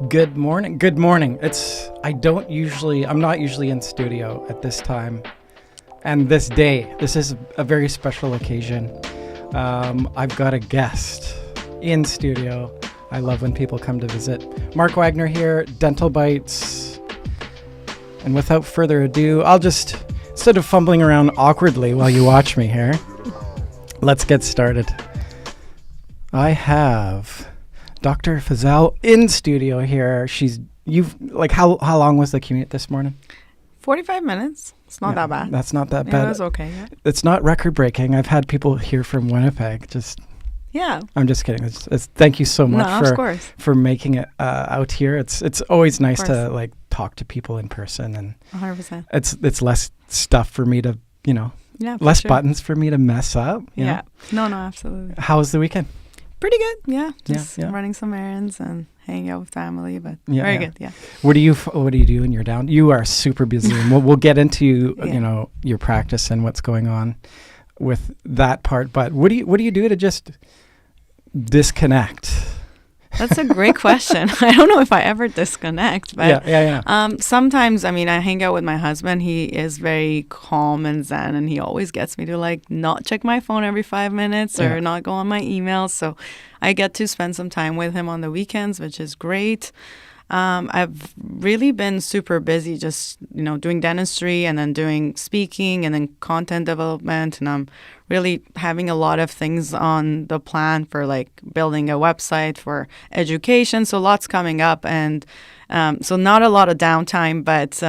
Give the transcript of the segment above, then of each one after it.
Good morning. Good morning. I'm not usually in studio at this time. And this day, this is a very special occasion. I've got a guest in studio. I love when people come to visit. Mark Wagner here, Dental Bytes. And without further ado, I'll just, instead of fumbling around awkwardly while you watch me here, let's get started. I have Dr. Fazel in studio here. How long was the commute this morning? 45 minutes. It's not that bad. That's not that bad. It was okay. Yeah. It's not record breaking. I've had people here from Winnipeg. I'm just kidding. Thank you so much for making it out here. It's always nice to talk to people in person, and 100%. It's less stuff for me to less buttons for me to mess up. Yeah. No, absolutely. How was the weekend? Pretty good. Yeah. Just running some errands and hanging out with family, but very good. Yeah. What do you do when you're down? You are super busy, and we'll get into your practice and what's going on with that part. But what do you do to just disconnect? That's a great question. I don't know if I ever disconnect, but sometimes, I hang out with my husband. He is very calm and zen, and he always gets me to not check my phone every 5 minutes or not go on my emails. So I get to spend some time with him on the weekends, which is great. I've really been super busy just, doing dentistry and then doing speaking and then content development. And I'm really having a lot of things on the plan for building a website for education. So lots coming up. And so not a lot of downtime, but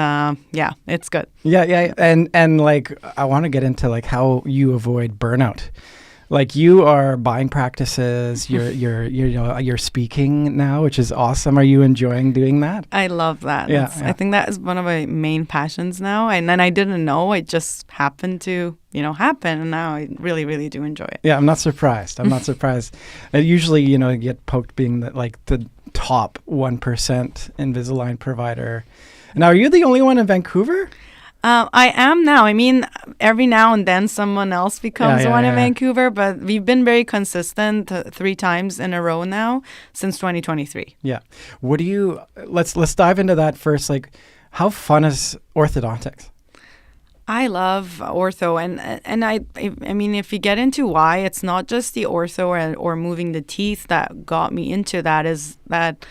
it's good. Yeah. And I want to get into how you avoid burnout. You are buying practices, you're speaking now, which is awesome. Are you enjoying doing that? I love that. Yeah. I think that is one of my main passions now. And then I didn't know, it just happened to, happen. And now I really, really do enjoy it. Yeah, I'm not surprised. I usually, get poked being the top 1% Invisalign provider. Now, are you the only one in Vancouver? I am now. Every now and then someone else becomes one in Vancouver, but we've been very consistent 3 times in a row now since 2023. Yeah. What do you, let's dive into that first. How fun is orthodontics? I love ortho, and I if you get into why, it's not just the ortho or moving the teeth that got me into that, is that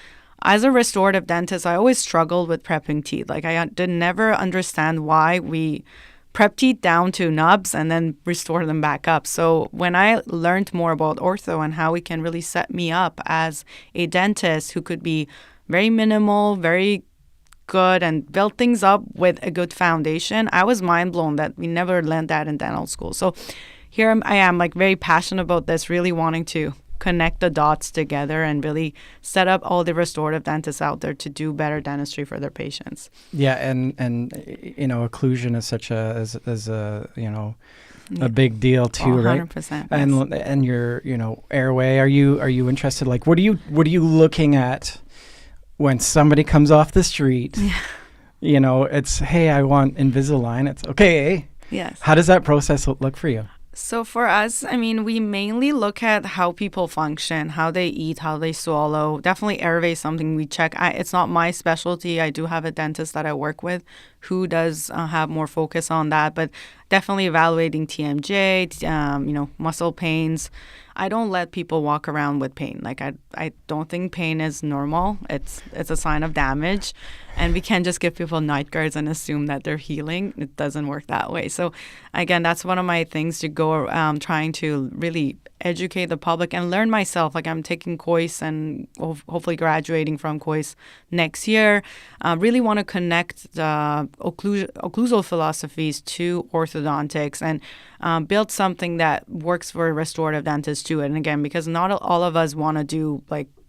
as a restorative dentist, I always struggled with prepping teeth. I did never understand why we prep teeth down to nubs and then restore them back up. So when I learned more about ortho and how it can really set me up as a dentist who could be very minimal, very good, and build things up with a good foundation, I was mind blown that we never learned that in dental school. So here I am, very passionate about this, really wanting to connect the dots together and really set up all the restorative dentists out there to do better dentistry for their patients. Yeah, and occlusion is such a big deal too, 100%, right? 100%. And your airway. Are you interested? What are you looking at when somebody comes off the street? Yeah. It's, hey, I want Invisalign. It's okay. Yes. How does that process look for you? So for us, we mainly look at how people function, how they eat, how they swallow. Definitely airway is something we check. It's not my specialty. I do have a dentist that I work with who does have more focus on that, but definitely evaluating TMJ, muscle pains. I don't let people walk around with pain. I don't think pain is normal. It's a sign of damage. And we can't just give people night guards and assume that they're healing. It doesn't work that way. So again, that's one of my things to go trying to really educate the public and learn myself. I'm taking COIS and hopefully graduating from COIS next year. Really want to connect the occlusal philosophies to orthodontics and build something that works for restorative dentists too. And again, because not all of us want to do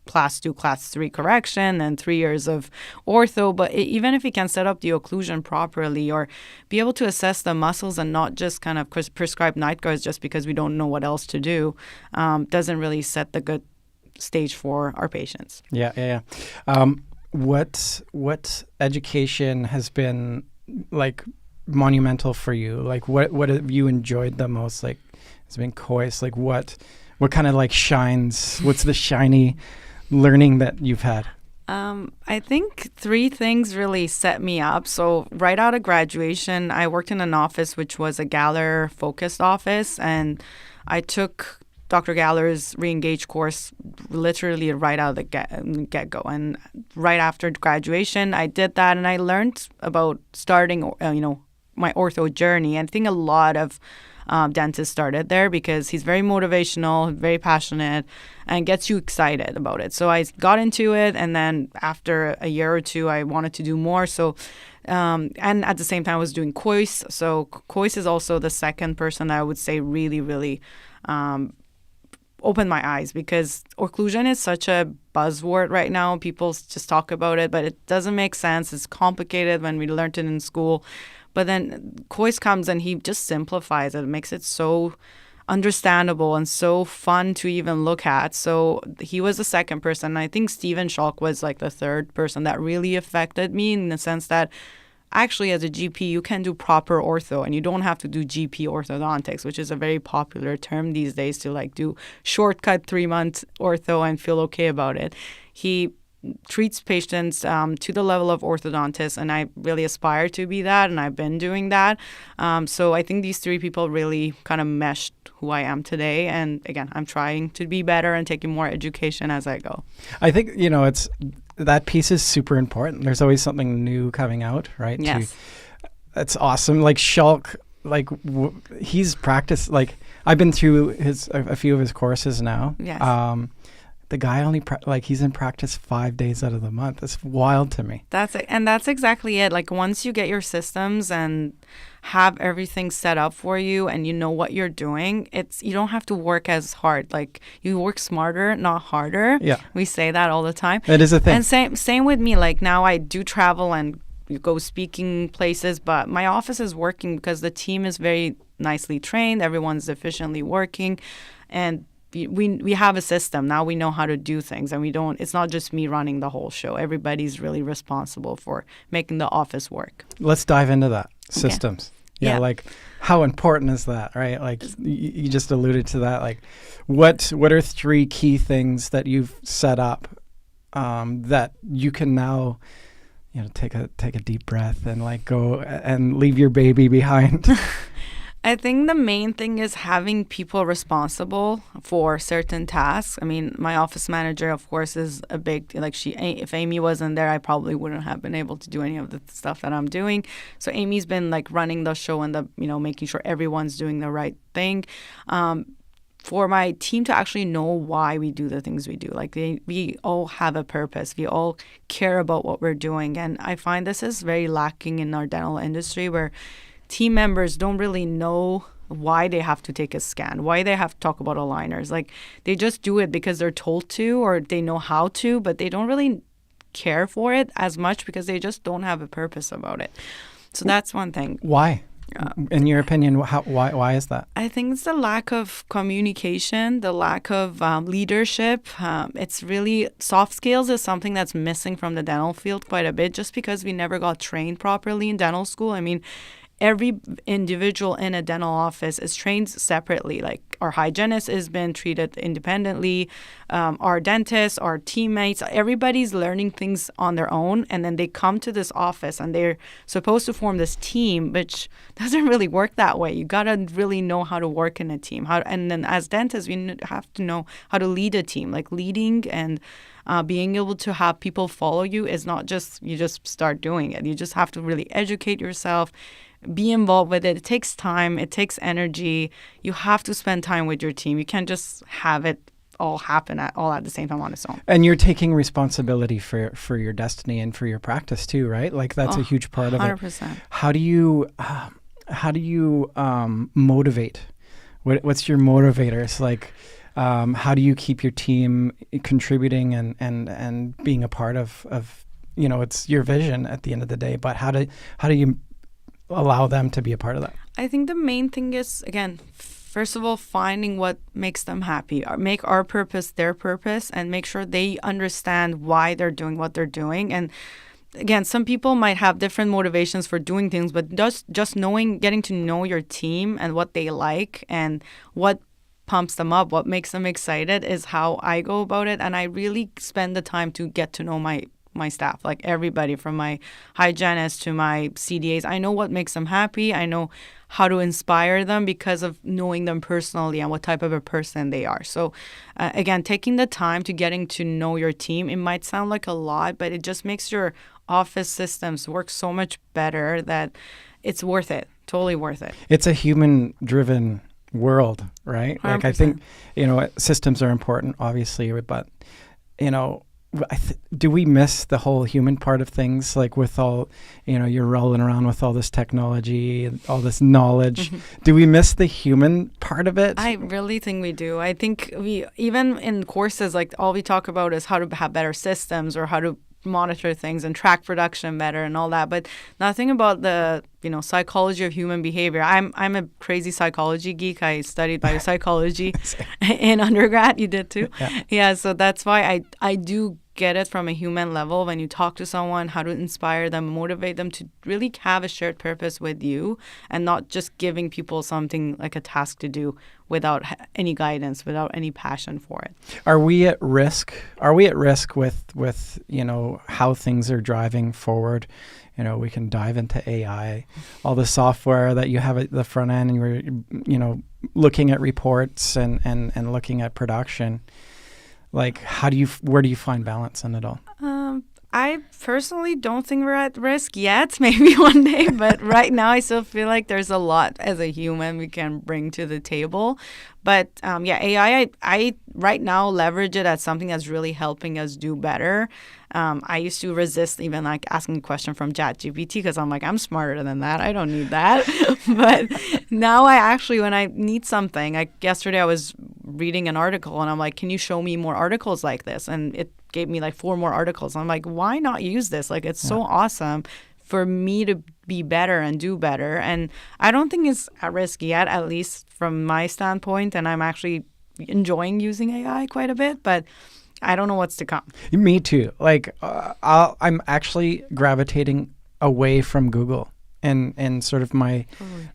class 2, class 3 correction and 3 years of ortho, but even if you can set up the occlusion properly or be able to assess the muscles and not just kind of prescribe night guards just because we don't know what else to do, doesn't really set the good stage for our patients. Yeah. What education has been monumental for you? What have you enjoyed the most? It's been COIS. What kind of shines? What's the shiny learning that you've had? I think three things really set me up. So right out of graduation, I worked in an office which was a Galler focused office, and I took Dr. Galler's Reengage course literally right out of the get-go. And right after graduation, I did that, and I learned about starting, my ortho journey. And I think a lot of dentists started there because he's very motivational, very passionate, and gets you excited about it. So I got into it, and then after a year or two, I wanted to do more. So, and at the same time, I was doing Kois. So Kois is also the second person that I would say really, really opened my eyes, because occlusion is such a buzzword right now. People just talk about it, but it doesn't make sense. It's complicated when we learned it in school. But then Kois comes and he just simplifies it. It makes it so understandable and so fun to even look at. So he was the second person. I think Stephen Schalk was like the third person that really affected me, in the sense that actually as a GP, you can do proper ortho and you don't have to do GP orthodontics, which is a very popular term these days to like do shortcut 3-month ortho and feel okay about it. He treats patients to the level of orthodontist, and I really aspire to be that, and I've been doing that. So I think these three people really kind of meshed who I am today. And again, I'm trying to be better and taking more education as I go. I think, it's that piece is super important. There's always something new coming out, right? Yes. That's awesome. Like Shulk, like he's practiced, like I've been through a few of his courses now. Yes. The guy only he's in practice 5 days out of the month. That's wild to me. That's it. And that's exactly it. Like once you get your systems and have everything set up for you and you know what you're doing, you don't have to work as hard. Like you work smarter, not harder. Yeah. We say that all the time. It is a thing. And same with me. Like now I do travel and go speaking places, but my office is working because the team is very nicely trained. Everyone's efficiently working, and we have a system. Now we know how to do things, and it's not just me running the whole show. Everybody's really responsible for making the office work. Let's dive into that. Systems. Okay. Yeah. Like how important is that, right? Like you just alluded to that. Like what are 3 key things that you've set up that you can now, take a deep breath and like go and leave your baby behind? I think the main thing is having people responsible for certain tasks. I mean, my office manager, of course, is a big, if Amy wasn't there, I probably wouldn't have been able to do any of the stuff that I'm doing. So Amy's been like running the show and making sure everyone's doing the right thing. For my team to actually know why we do the things we do. Like we all have a purpose. We all care about what we're doing. And I find this is very lacking in our dental industry, where team members don't really know why they have to take a scan, why they have to talk about aligners. Like they just do it because they're told to or they know how to, but they don't really care for it as much because they just don't have a purpose about it. So that's one thing. Why? In your opinion, why is that? I think it's the lack of communication, the lack of leadership. It's really, soft skills is something that's missing from the dental field quite a bit, just because we never got trained properly in dental school. I mean, every individual in a dental office is trained separately. Like our hygienist has been treated independently, our dentists, our teammates, everybody's learning things on their own. And then they come to this office and they're supposed to form this team, which doesn't really work that way. You got to really know how to work in a team. And then as dentists, we have to know how to lead a team. Like leading and being able to have people follow you is not just, you just start doing it. You just have to really educate yourself, be involved with it. It takes time. It takes energy. You have to spend time with your team. You can't just have it all happen at the same time on its own. And you're taking responsibility for your destiny and for your practice too, right? Like that's a huge part of 100%. it. How do you motivate? What's your motivators? Like, how do you keep your team contributing and being a part of it's your vision at the end of the day, but how do you allow them to be a part of that? I think the main thing is, again, first of all, finding what makes them happy. Make our purpose their purpose and make sure they understand why they're doing what they're doing. And again, some people might have different motivations for doing things, but just knowing, getting to know your team and what they like and what pumps them up, what makes them excited is how I go about it. And I really spend the time to get to know my my staff, like everybody from my hygienist to my CDAs. I know what makes them happy. I know how to inspire them because of knowing them personally and what type of a person they are. So again, taking the time to getting to know your team, it might sound like a lot, but it just makes your office systems work so much better that it's worth it. Totally worth it. It's a human-driven world, right? 100%. Like I think, systems are important, obviously, but, do we miss the whole human part of things? Like with all, you're rolling around with all this technology and all this knowledge. Do we miss the human part of it? I really think we do. I think we, even in courses, like all we talk about is how to have better systems or how to monitor things and track production better and all that, but nothing about the psychology of human behavior. I'm a crazy psychology geek. I studied biopsychology in undergrad. You did too? Yeah, so that's why I do get it from a human level when you talk to someone, how to inspire them, motivate them to really have a shared purpose with you and not just giving people something like a task to do without any guidance, without any passion for it. Are we at risk? Are we at risk with how things are driving forward? We can dive into AI, all the software that you have at the front end, and you're, looking at reports and looking at production. Like, where do you find balance in it all? I personally don't think we're at risk yet, maybe one day, but right now I still feel like there's a lot as a human we can bring to the table. But AI, I right now leverage it as something that's really helping us do better. I used to resist even like asking a question from ChatGPT because I'm like, I'm smarter than that. I don't need that. But now I actually, when I need something, like yesterday I was reading an article and I'm like, can you show me more articles like this? And it gave me like 4 more articles. I'm like, why not use this? Like, it's so awesome for me to be better and do better. And I don't think it's at risk yet, at least from my standpoint. And I'm actually enjoying using AI quite a bit, but I don't know what's to come. Me too. Like, I'm actually gravitating away from Google and sort of my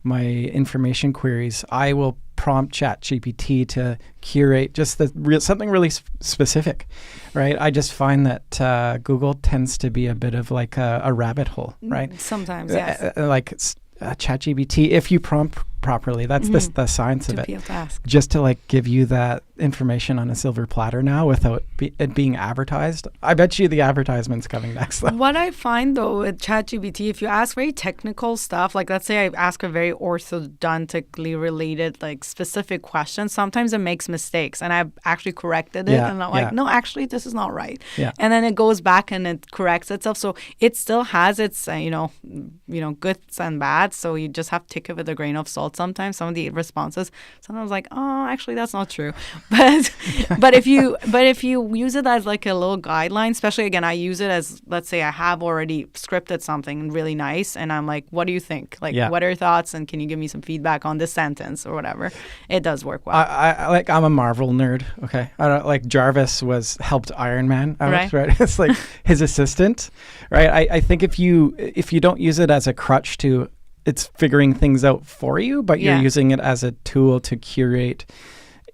information queries. I will prompt ChatGPT to curate just something really specific, right? I just find that Google tends to be a bit of like a rabbit hole, right? Sometimes, yes. Like ChatGPT, if you prompt properly, that's the science of it. Just to like give you that information on a silver platter now without it being advertised. I bet you the advertisement's coming next though. What I find though with ChatGPT, if you ask very technical stuff, like let's say I ask a very orthodontically related like specific question, sometimes it makes mistakes and I've actually corrected it and I'm like, no, actually this is not right. Yeah. And then it goes back and it corrects itself. So it still has its goods and bads. So you just have to take it with a grain of salt. Sometimes some of the responses, sometimes like, oh, actually that's not true. But if you use it as like a little guideline, especially again, I use it as, let's say I have already scripted something really nice and I'm like, what do you think? Like, what are your thoughts? And can you give me some feedback on this sentence or whatever? It does work well. I'm a Marvel nerd. Okay. I don't like Jarvis helped Iron Man out, right? It's like his assistant, right? I think if you don't use it as a crutch to, it's figuring things out for you, but you're using it as a tool to curate,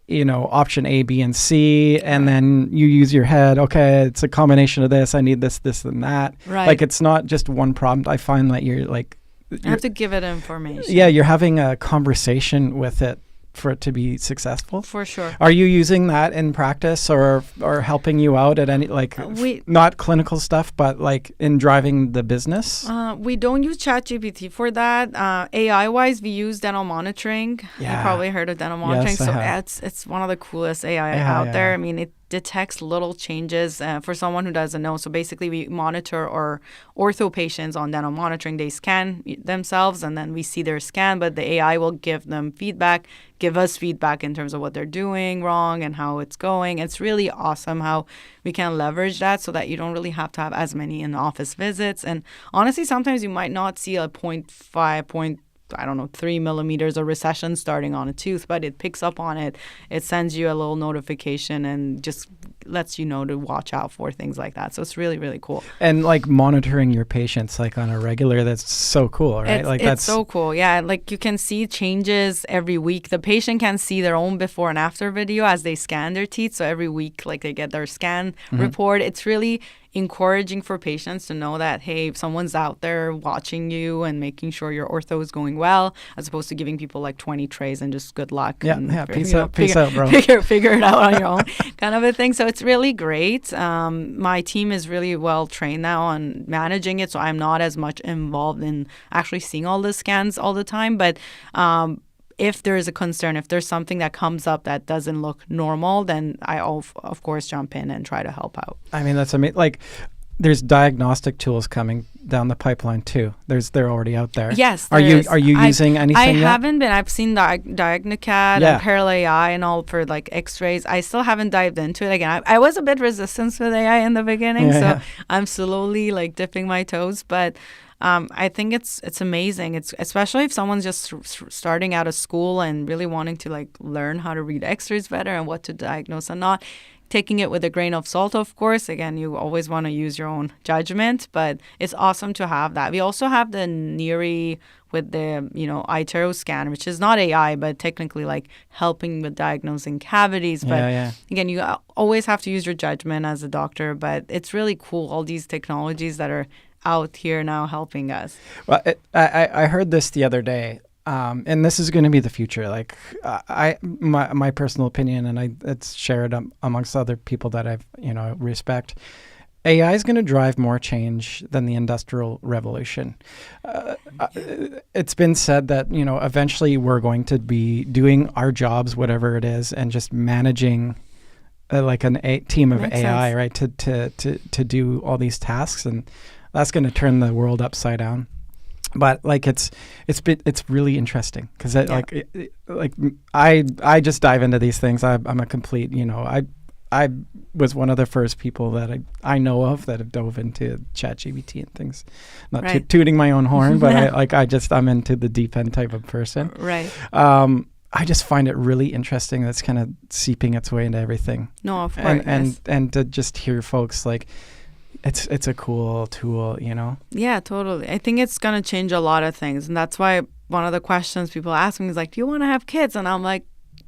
option A, B, and C, and then you use your head. Okay, it's a combination of this. I need this, this, and that. Right. Like it's not just one prompt. I find that you have to give it information. Yeah, you're having a conversation with it for it to be successul. For sure. Are you using that in practice or helping you out at any, not clinical stuff, but like in driving the business? We don't use ChatGPT for that. AI-wise, we use dental monitoring. Yeah. You probably heard of dental monitoring. Yes, so it's one of the coolest AI out there. I mean, it detects little changes for someone who doesn't know. So basically, we monitor our ortho patients on dental monitoring. They scan themselves, and then we see their scan, but the AI will give them feedback, give us feedback in terms of what they're doing wrong and how it's going. It's really awesome how we can leverage that so that you don't really have to have as many in-office visits. And honestly, sometimes you might not see a 3 millimeters of recession starting on a tooth, but it picks up on it. It sends you a little notification and just lets you know to watch out for things like that. So it's really, really cool. And like monitoring your patients like on a regular, that's so cool, right? It's so cool. Yeah. Like you can see changes every week. The patient can see their own before and after video as they scan their teeth. So every week, like they get their scan report. It's really encouraging for patients to know that, hey, someone's out there watching you and making sure your ortho is going well, as opposed to giving people like 20 trays and just good luck. Yeah, and, peace out, bro. Figure it out on your own kind of a thing. So it's really great. My team is really well trained now on managing it, so I'm not as much involved in actually seeing all the scans all the time. But if there is a concern, if there's something that comes up that doesn't look normal, then I, of course, jump in and try to help out. I mean, that's amazing. Like, there's diagnostic tools coming down the pipeline too. They're already out there. Yes. Are you using anything yet? I haven't been. I've seen Diagnocat and Parallel AI and all for like X-rays. I still haven't dived into it again. I was a bit resistant with AI in the beginning, I'm slowly like dipping my toes. But I think it's amazing. It's especially if someone's just starting out of school and really wanting to like learn how to read X-rays better and what to diagnose and not. Taking it with a grain of salt, of course. Again, you always want to use your own judgment, but it's awesome to have that. We also have the NERI with the, iTero scan, which is not AI, but technically like helping with diagnosing cavities. But again, you always have to use your judgment as a doctor, but it's really cool, all these technologies that are out here now helping us. Well, I heard this the other day. And this is going to be the future. Like my personal opinion, and it's shared amongst other people that I've respect. AI is going to drive more change than the Industrial Revolution. It's been said that eventually we're going to be doing our jobs, whatever it is, and just managing like a team of Makes AI, sense. right, to do all these tasks, and that's going to turn the world upside down. But like it's really interesting because I just dive into these things. I'm a complete I was one of the first people that I know of that have dove into ChatGPT and things. Not tooting my own horn, but I'm into the deep end type of person. Right. I just find it really interesting. That's kind of seeping its way into everything. No, of course. And to just hear folks like. It's a cool tool, Yeah, totally. I think it's going to change a lot of things. And that's why one of the questions people ask me is like, do you want to have kids? And I'm like,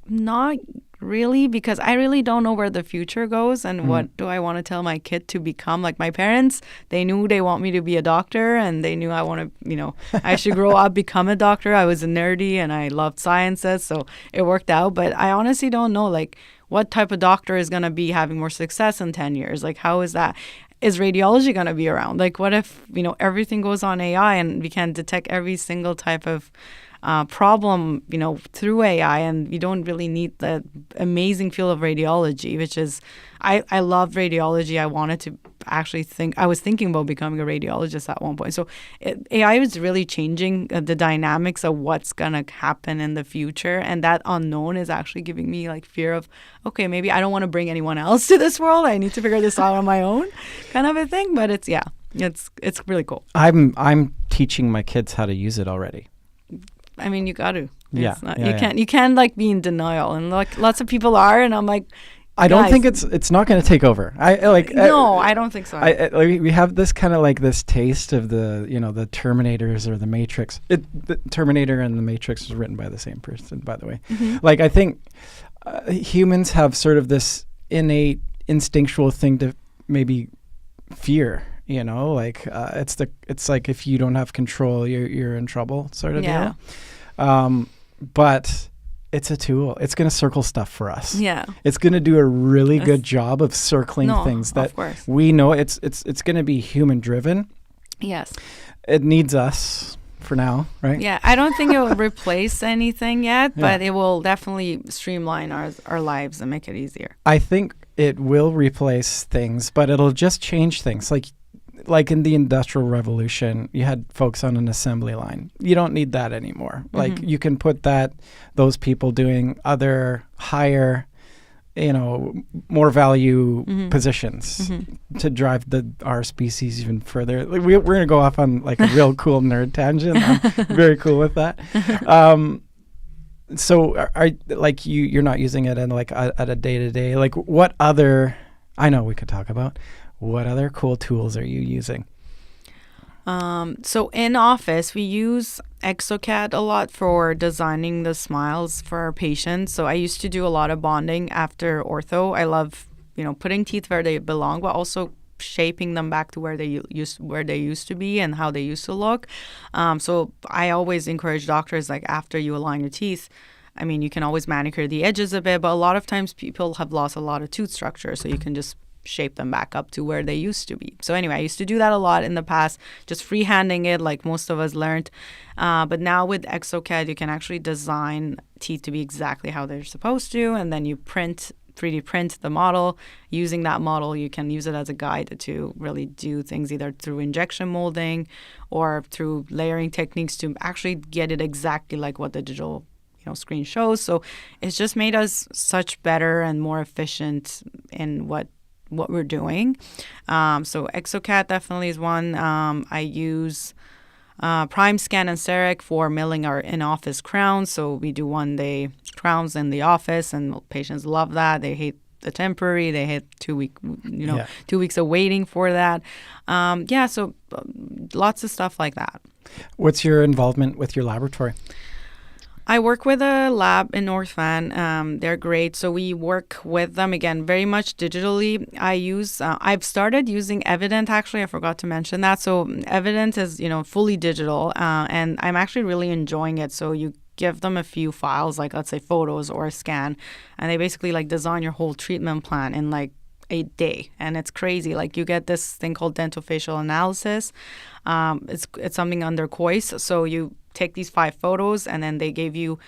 not really, because I really don't know where the future goes and what do I want to tell my kid to become. Like my parents, they knew they want me to be a doctor and they knew I want to, I should grow up, become a doctor. I was a nerdy and I loved sciences, so it worked out. But I honestly don't know, like, what type of doctor is going to be having more success in 10 years? Like, how is that? Is radiology going to be around? Like, what if, everything goes on AI and we can detect every single type of problem, through AI, and you don't really need the amazing field of radiology, which is, I love radiology. I wanted to actually I was thinking about becoming a radiologist at one point. So AI is really changing the dynamics of what's going to happen in the future. And that unknown is actually giving me like fear of, okay, maybe I don't want to bring anyone else to this world. I need to figure this out on my own kind of a thing. But it's really cool. I'm teaching my kids how to use it already. I mean, you got to. You can't like be in denial, and like lots of people are, and I'm like, I don't think it's not going to take over. I don't think so. We have this kind of like this taste of the the Terminators or the Matrix. The Terminator and the Matrix was written by the same person, by the way. Mm-hmm. Like I think humans have sort of this innate instinctual thing to maybe fear. It's like if you don't have control, you're in trouble, sort of deal. But it's a tool. It's going to circle stuff for us. Yeah. It's going to do a really good job of circling things that we know. It's going to be human driven. Yes. It needs us for now, right? Yeah. I don't think it will replace anything yet, but it will definitely streamline our lives and make it easier. I think it will replace things, but it'll just change things. Like in the Industrial Revolution, you had folks on an assembly line. You don't need that anymore. Mm-hmm. Like you can put those people doing other higher, more value positions to drive our species even further. Like we're going to go off on like a real cool nerd tangent. I'm very cool with that. So are like you're not using it in like at a day-to-day, like what other, I know we could talk about, what other cool tools are you using? So in office, we use exocad a lot for designing the smiles for our patients. So I used to do a lot of bonding after ortho. I love, putting teeth where they belong, but also shaping them back to where they used to be and how they used to look. So I always encourage doctors, like, after you align your teeth, I mean, you can always manicure the edges a bit, but a lot of times people have lost a lot of tooth structure, so you can just shape them back up to where they used to be. So anyway, I used to do that a lot in the past, just freehanding it like most of us learned. But now with exocad, you can actually design teeth to be exactly how they're supposed to, and then you 3D print the model. Using that model, you can use it as a guide to really do things either through injection molding or through layering techniques to actually get it exactly like what the digital screen shows. So it's just made us such better and more efficient in what we're doing. So exocad definitely is one. I use Prime Scan and CEREC for milling our in-office crowns. So we do 1-day crowns in the office, and patients love that. They hate the temporary. They hate 2 weeks of waiting for that. So lots of stuff like that. What's your involvement with your laboratory? I work with a lab in North Van. They're great. So we work with them, again, very much digitally. I've started using Evident, actually. I forgot to mention that. So Evident is, fully digital, and I'm actually really enjoying it. So you give them a few files, like let's say photos or a scan, and they basically like design your whole treatment plan in like a day. And it's crazy. Like you get this thing called dental facial analysis. It's something under COIS. So you take these 5 photos, and then they gave you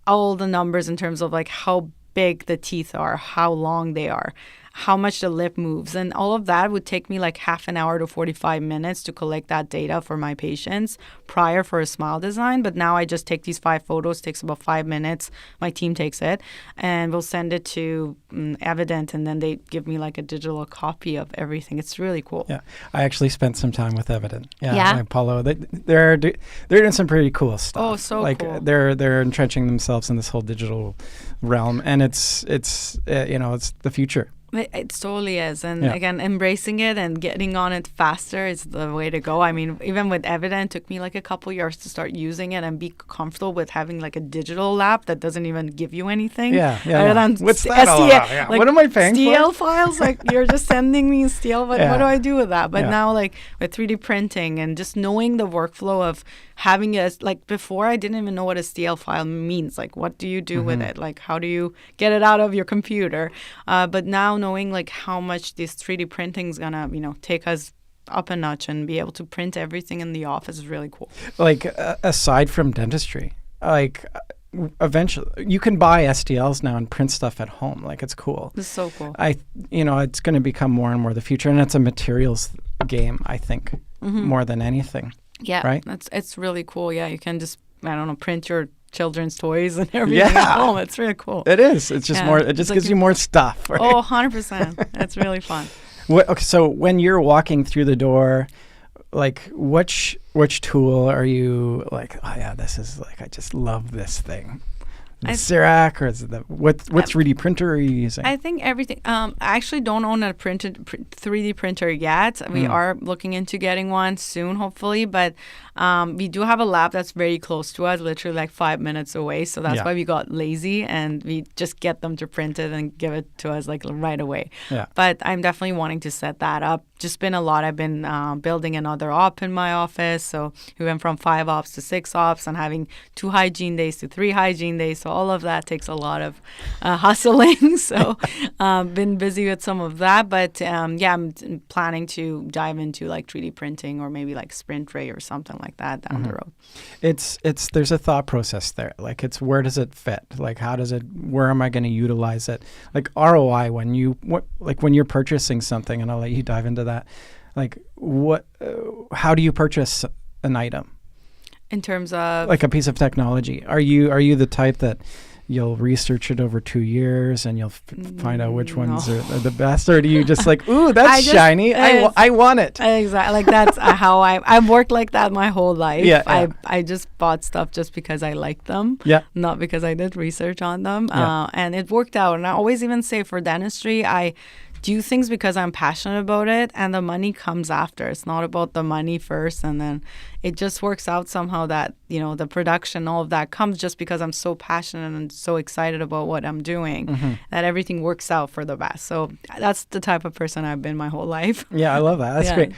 all the numbers in terms of like how big the teeth are, how long they are, how much the lip moves. And all of that would take me like half an hour to 45 minutes to collect that data for my patients prior for a smile design. But now I just take these 5 photos, takes about 5 minutes. My team takes it, and we'll send it to Evident, and then they give me like a digital copy of everything. It's really cool. Yeah, I actually spent some time with Evident. Yeah. Apollo. They're doing some pretty cool stuff. Oh, so cool. They're entrenching themselves in this whole digital realm, and it's the future. It totally is. And again, embracing it and getting on it faster is the way to go. I mean, even with Evident, it took me like a couple years to start using it and be comfortable with having like a digital lab that doesn't even give you anything. What's that all about? Yeah. Like, what am I paying STL for? files, like you're just sending me STL, but what do I do with that? But now like with 3D printing and just knowing the workflow of having like before I didn't even know what a STL file means. Like what do you do with it? Like how do you get it out of your computer? But now knowing like how much this 3D printing is gonna, take us up a notch and be able to print everything in the office is really cool. Like aside from dentistry, like eventually you can buy STLs now and print stuff at home. Like it's cool. It's so cool. It's going to become more and more the future, and it's a materials game, I think, more than anything. Yeah, right. It's really cool. Yeah, you can just print your children's toys and everything at home. It's really cool. It is. It's just more. It just gives you more stuff. Right? Oh, 100%. That's really fun. So when you're walking through the door, like which tool are you like? Oh yeah, this is like I just love this thing. The CEREC, or is it what 3D printer are you using? I think everything. I actually don't own a 3D printer yet. We are looking into getting one soon, hopefully. But we do have a lab that's very close to us, literally like 5 minutes away. So that's why we got lazy and we just get them to print it and give it to us like right away. Yeah. But I'm definitely wanting to set that up. Just been a lot. I've been building another op in my office. So we went from 5 ops to 6 ops and having 2 hygiene days to 3 hygiene days. So all of that takes a lot of hustling. So been busy with some of that. But I'm planning to dive into like 3D printing or maybe like Sprint Ray or something like that down the road. There's a thought process there. Like it's where does it fit? Like where am I going to utilize it? Like ROI when you're purchasing something, and I'll let you dive into that. Like how do you purchase an item? In terms of like a piece of technology, are you the type that you'll research it over 2 years and you'll find out which ones are the best, or do you just like, ooh, that's shiny, I want it? Exactly, like that's how I've worked like that my whole life. I just bought stuff just because I liked them, not because I did research on them, and it worked out. And I always even say for dentistry, I do things because I'm passionate about it, and the money comes after. It's not about the money first, and then it just works out somehow that, you know, the production, all of that comes just because I'm so passionate and so excited about what I'm doing that everything works out for the best. So that's the type of person I've been my whole life. Yeah, I love that. That's great.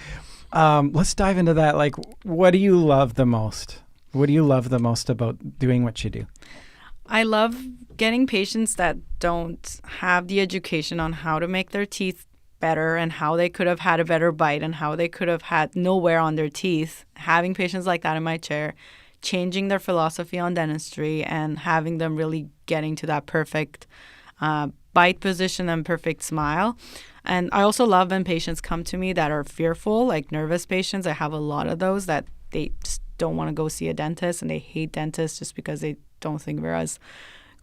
Let's dive into that. Like, what do you love the most? What do you love the most about doing what you do? I love getting patients that don't have the education on how to make their teeth better and how they could have had a better bite and how they could have had no wear on their teeth. Having patients like that in my chair, changing their philosophy on dentistry and having them really getting to that perfect bite position and perfect smile. And I also love when patients come to me that are fearful, like nervous patients. I have a lot of those that they just don't want to go see a dentist and they hate dentists just because they don't think we're as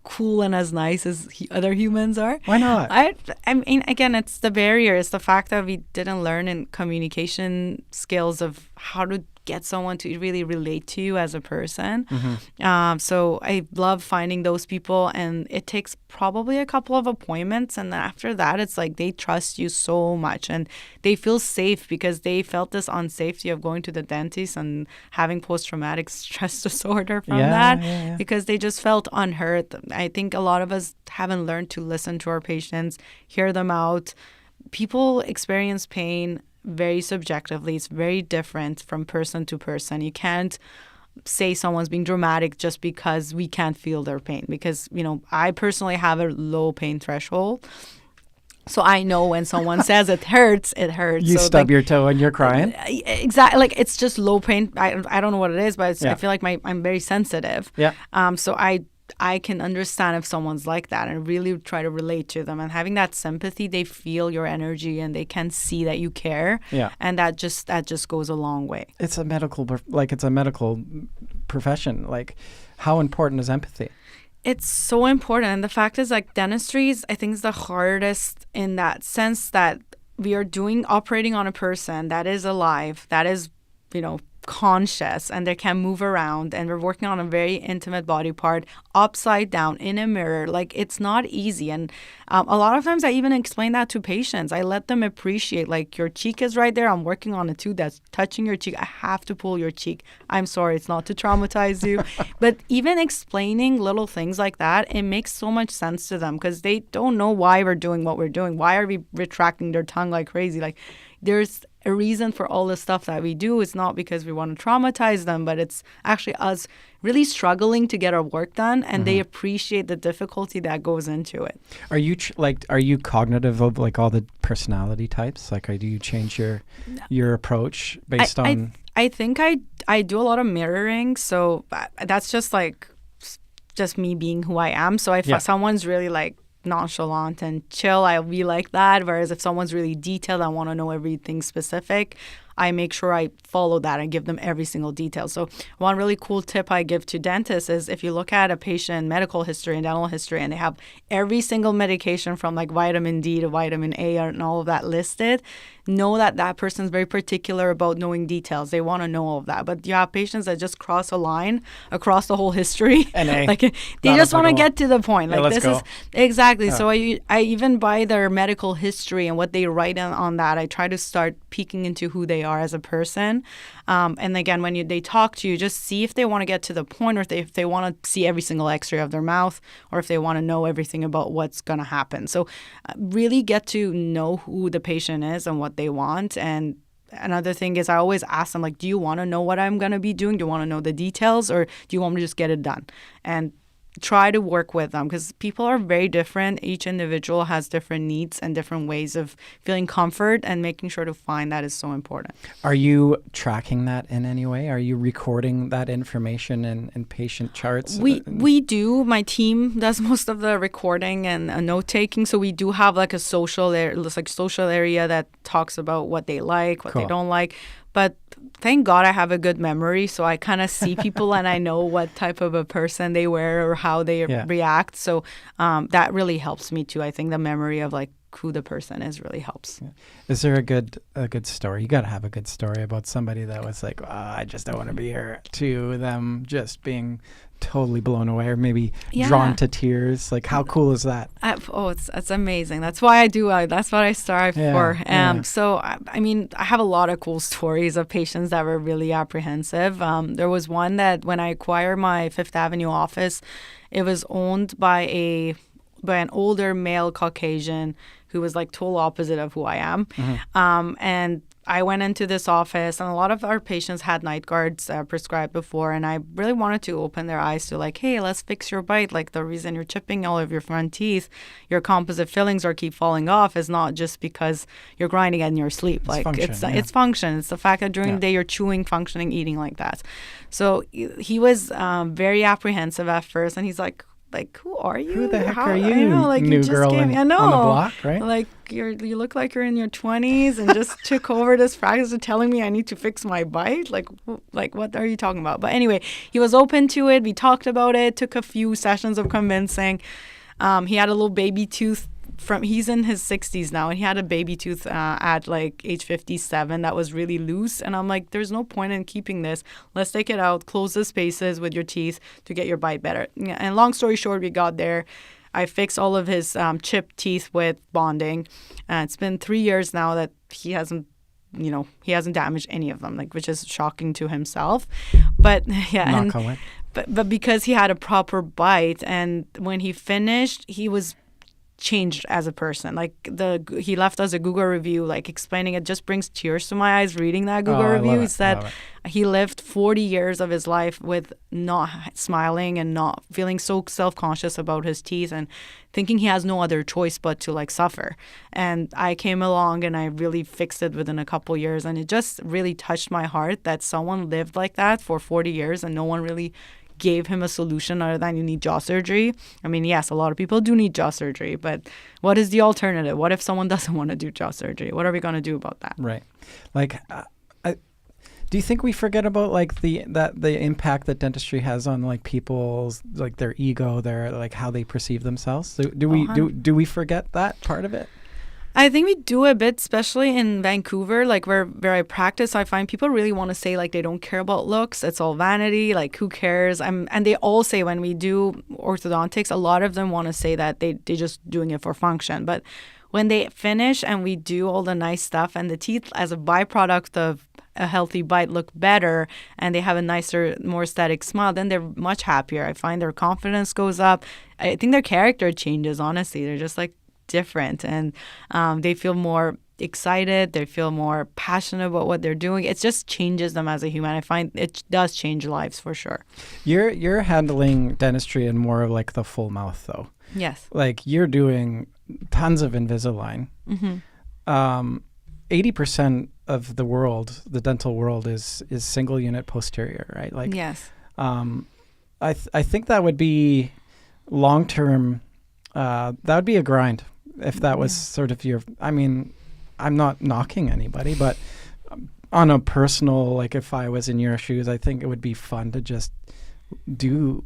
cool and as nice as other humans are. Why not? I mean, again, it's the barrier. It's the fact that we didn't learn in communication skills of how to get someone to really relate to you as a person. So I love finding those people, and it takes probably a couple of appointments, and then after that it's like they trust you so much and they feel safe because they felt this unsafety of going to the dentist and having post-traumatic stress disorder from that because they just felt unheard. I think a lot of us haven't learned to listen to our patients, hear them out. People experience pain very subjectively. It's very different from person to person. You can't say someone's being dramatic just because we can't feel their pain, because, you know, I personally have a low pain threshold. So I know when someone says it hurts, it hurts. You so stub your toe and you're crying? Exactly. Like, it's just low pain. I don't know what it is, but I feel like I'm very sensitive. Yeah. So I can understand if someone's like that and really try to relate to them. And having that sympathy, they feel your energy and they can see that you care. Yeah. And that just goes a long way. It's a medical profession. Like, how important is empathy? It's so important. And the fact is, like, dentistry is, I think, is the hardest in that sense that we are operating on a person that is alive, that is, you know, conscious, and they can move around, and we're working on a very intimate body part upside down in a mirror. Like, it's not easy. And a lot of times I even explain that to patients. I let them appreciate, like, your cheek is right there. I'm working on a tooth that's touching your cheek. I have to pull your cheek. I'm sorry, it's not to traumatize you. But even explaining little things like that, it makes so much sense to them because they don't know why we're doing what we're doing. Why are we retracting their tongue like crazy? Like, there's a reason for all the stuff that we do. It's not because we want to traumatize them, but it's actually us really struggling to get our work done, and they appreciate the difficulty that goes into it. Are you are you cognitive of like all the personality types? Like, do you change your approach based on? I think I do a lot of mirroring, so that's just me being who I am. So if someone's really like nonchalant and chill, I'll be like that. Whereas if someone's really detailed, I want to know everything specific, I make sure I follow that and give them every single detail. So one really cool tip I give to dentists is if you look at a patient medical history and dental history and they have every single medication from like vitamin D to vitamin A and all of that listed, know that that person's very particular about knowing details. They want to know all of that. But you have patients that just cross a line across the whole history. Like they just want to get to the point. Like let's go. Exactly. So I even by their medical history and what they write on that, I try to start peeking into who they are as a person. And again, when they talk to you, just see if they want to get to the point, or if they want to see every single x-ray of their mouth, or if they want to know everything about what's going to happen. So really get to know who the patient is and what they want. And another thing is I always ask them, like, do you want to know what I'm going to be doing? Do you want to know the details, or do you want me to just get it done? And try to work with them, because people are very different. Each individual has different needs and different ways of feeling comfort, and making sure to find that is so important. Are you tracking that in any way? Are you recording that information in patient charts? We do. My team does most of the recording and note taking. So we do have like a social area that talks about what they like, what they don't like. But thank God I have a good memory, so I kind of see people and I know what type of a person they were or how they react. So that really helps me too. I think the memory of like who the person is really helps. Yeah. Is there a good story? You got to have a good story about somebody that was like, I just don't want to be here, to them just being totally blown away or maybe drawn to tears. Like, how cool is that? It's amazing. That's why that's what I strive for. So, I mean, I have a lot of cool stories of patients that were really apprehensive. There was one that when I acquired my Fifth Avenue office, it was owned by an older male Caucasian who was like total opposite of who I am. And I went into this office, and a lot of our patients had night guards prescribed before, and I really wanted to open their eyes to like, hey, let's fix your bite. Like, the reason you're chipping all of your front teeth, your composite fillings are keep falling off is not just because you're grinding in your sleep. It's function. It's the fact that during the day you're chewing, functioning, eating like that. So he was very apprehensive at first, and he's like, who are you? Who the heck are you? I know, like, new you just girl came, on the block, right? Like, you look like you're in your 20s and just took over this practice of telling me I need to fix my bite. Like what are you talking about? But anyway, he was open to it. We talked about it. Took a few sessions of convincing. He had a little baby tooth. He's in his 60s now, and he had a baby tooth at like age 57 that was really loose, and I'm like, there's no point in keeping this. Let's take it out, close the spaces with your teeth to get your bite better. And long story short, we got there. I fixed all of his chipped teeth with bonding. It's been 3 years now that he hasn't damaged any of them, like, which is shocking to himself. But but because he had a proper bite, and when he finished, he was changed as a person. Like, he left us a Google review, like, explaining it. Just brings tears to my eyes reading that Google review. He said he lived 40 years of his life with not smiling and not feeling so self-conscious about his teeth and thinking he has no other choice but to like suffer. And I came along and I really fixed it within a couple years, and it just really touched my heart that someone lived like that for 40 years and no one really gave him a solution other than you need jaw surgery. I mean, yes, a lot of people do need jaw surgery, but what is the alternative? What if someone doesn't want to do jaw surgery? What are we going to do about that? Right. Like, do you think we forget about like the impact that dentistry has on like people's like their ego, their like how they perceive themselves? Do we forget that part of it? I think we do a bit, especially in Vancouver, like where I practice. I find people really want to say like they don't care about looks. It's all vanity. Like, who cares? And they all say when we do orthodontics, a lot of them want to say that they're just doing it for function. But when they finish and we do all the nice stuff and the teeth as a byproduct of a healthy bite look better and they have a nicer, more aesthetic smile, then they're much happier. I find their confidence goes up. I think their character changes, honestly. They're just like different, and they feel more excited, they feel more passionate about what they're doing. It just changes them as a human. I find it does change lives for sure. You're handling dentistry in more of like the full mouth though. Yes. Like, you're doing tons of Invisalign. 80% of the world, the dental world, is single unit posterior, right? Like, yes. I think that would be long term. That would be a grind if that was sort of your. I mean, I'm not knocking anybody, but on a personal, like, if I was in your shoes, I think it would be fun to just do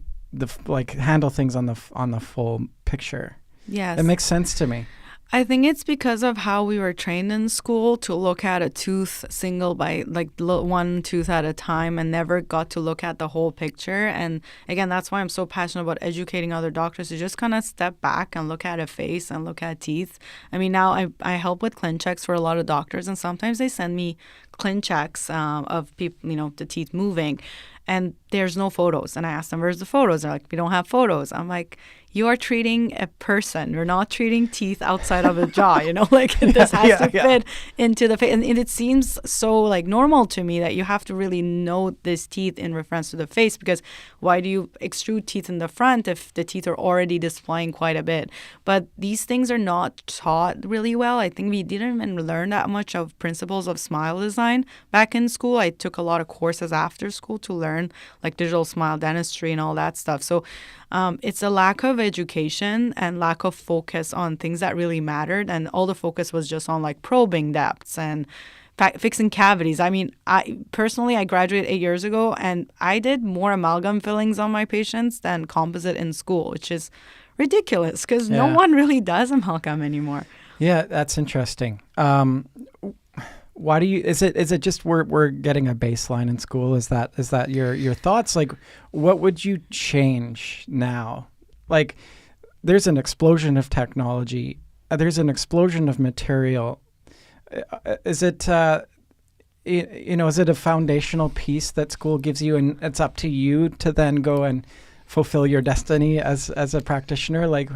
handle things on the full picture. Yes, it makes sense to me. I think it's because of how we were trained in school to look at a tooth single by like one tooth at a time and never got to look at the whole picture. And again, that's why I'm so passionate about educating other doctors to just kind of step back and look at a face and look at teeth. I mean, now I help with clin checks for a lot of doctors, and sometimes they send me clin checks of people, the teeth moving, and there's no photos. And I ask them, where's the photos? They're like, we don't have photos. I'm like, you are treating a person. You're not treating teeth outside of a jaw, like this has to fit into the face. And it seems so like normal to me that you have to really know this teeth in reference to the face, because why do you extrude teeth in the front if the teeth are already displaying quite a bit? But these things are not taught really well. I think we didn't even learn that much of principles of smile design back in school. I took a lot of courses after school to learn like digital smile dentistry and all that stuff. So it's a lack of education and lack of focus on things that really mattered. And all the focus was just on like probing depths and fixing cavities. I mean, I graduated 8 years ago, and I did more amalgam fillings on my patients than composite in school, which is ridiculous because no one really does amalgam anymore. Yeah, that's interesting. Why do you? Is it just we're getting a baseline in school? Is that your thoughts? Like, what would you change now? Like, there's an explosion of technology. There's an explosion of material. Is it? Is it a foundational piece that school gives you, and it's up to you to then go and fulfill your destiny as a practitioner? Like,